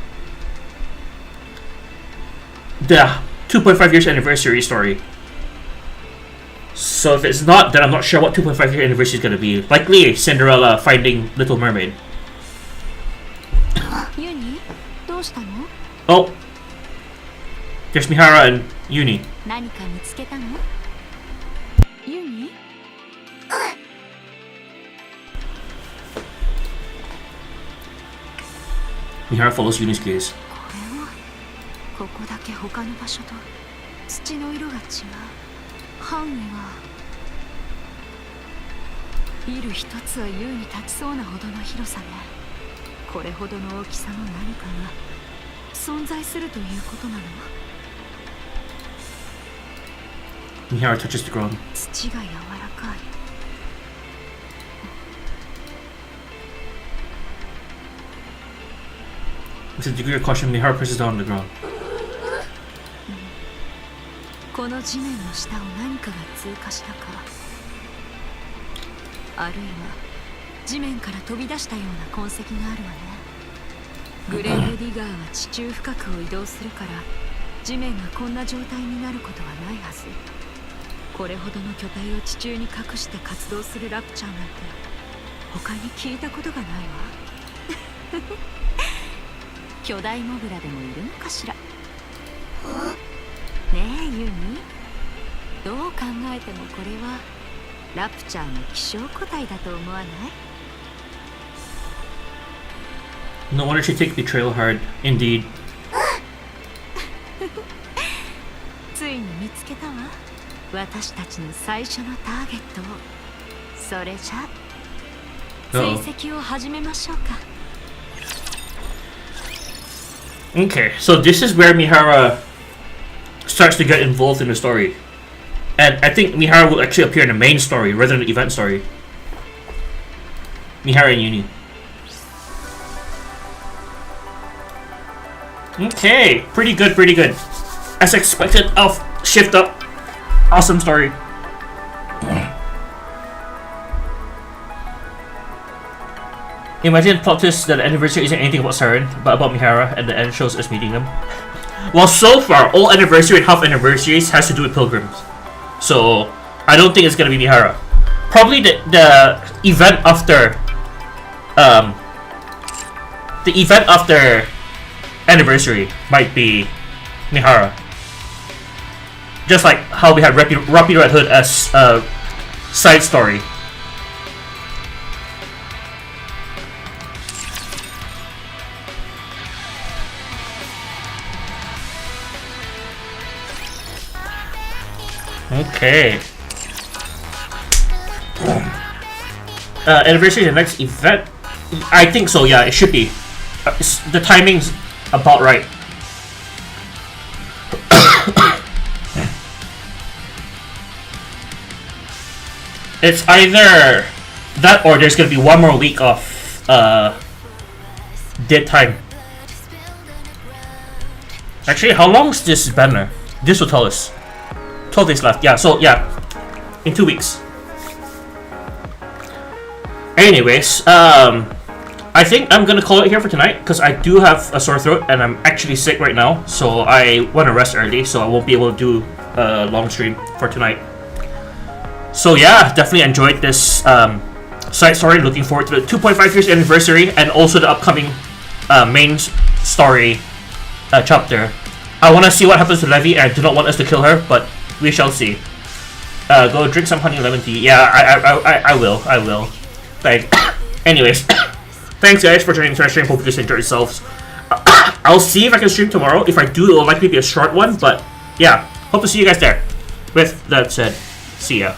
2.5 years anniversary story. So if it's not, then I'm not sure what 2.5 year anniversary is going to be. Likely Cinderella finding Little Mermaid. Oh, there's Mihara and Uni. Mihara follows Uni's gaze. ここだけ他の場所と土の色が違う。範囲はビル一つは優に立ちそうなほどの広さね。これほどの大きさの何かが存在するということなの？ Mihara touches the ground. 土が柔らかい。 With a degree of caution, Mihara presses down on the ground. この地面の下を何かが通過したか、あるいは地面から飛び出したような痕跡があるわね。グレーブディガーは地中深くを移動するから地面がこんな状態になることはないはず。これほどの巨体を地中に隠して活動するラプチャーなんて他に聞いたことがないわ。巨大モグラでもいるのかしら。ねえユニ、どう考えてもこれはラプチャーの希少個体だと思わない？ No wonder she takes betrayal hard. Indeed. ついに見つけたわ、私たちの最初のターゲットを。それじゃ追跡を始めましょうか。 Okay, so this is where Mihara starts to get involved in the story. And I think Mihara will actually appear in the main story rather than the event story. Mihara and Uni. Okay, pretty good, pretty good. As expected, Elf shift up. Awesome story. Imagine plot twist that the anniversary isn't anything about Saren, but about Mihara, and the end shows us meeting them. Well, so far, all anniversary and half anniversaries has to do with pilgrims. So, I don't think it's gonna be Mihara. Probably the event after... the event after anniversary might be Mihara. Just like how we had Rapid Red Hood as a side story. Okay. Anniversary is the next event? I think so, yeah, it should be. The timing's about right. It's either that or there's gonna be one more week of dead time. Actually, how long is this banner? This will tell us. 12 days left. Yeah, so yeah, in 2 weeks. Anyways, I think I'm gonna call it here for tonight because I do have a sore throat and I'm actually sick right now, so I want to rest early, so I won't be able to do a long stream for tonight. So yeah, definitely enjoyed this side story. Looking forward to the 2.5 years anniversary and also the upcoming main story chapter. I want to see what happens to Levi, and I do not want us to kill her, but we shall see. Go drink some honey lemon tea. Yeah, I will. Like, anyways, thanks guys for joining the stream. Hope you guys enjoyed yourselves. I'll see if I can stream tomorrow. If I do, it will likely be a short one, but yeah, hope to see you guys there. With that said, see ya.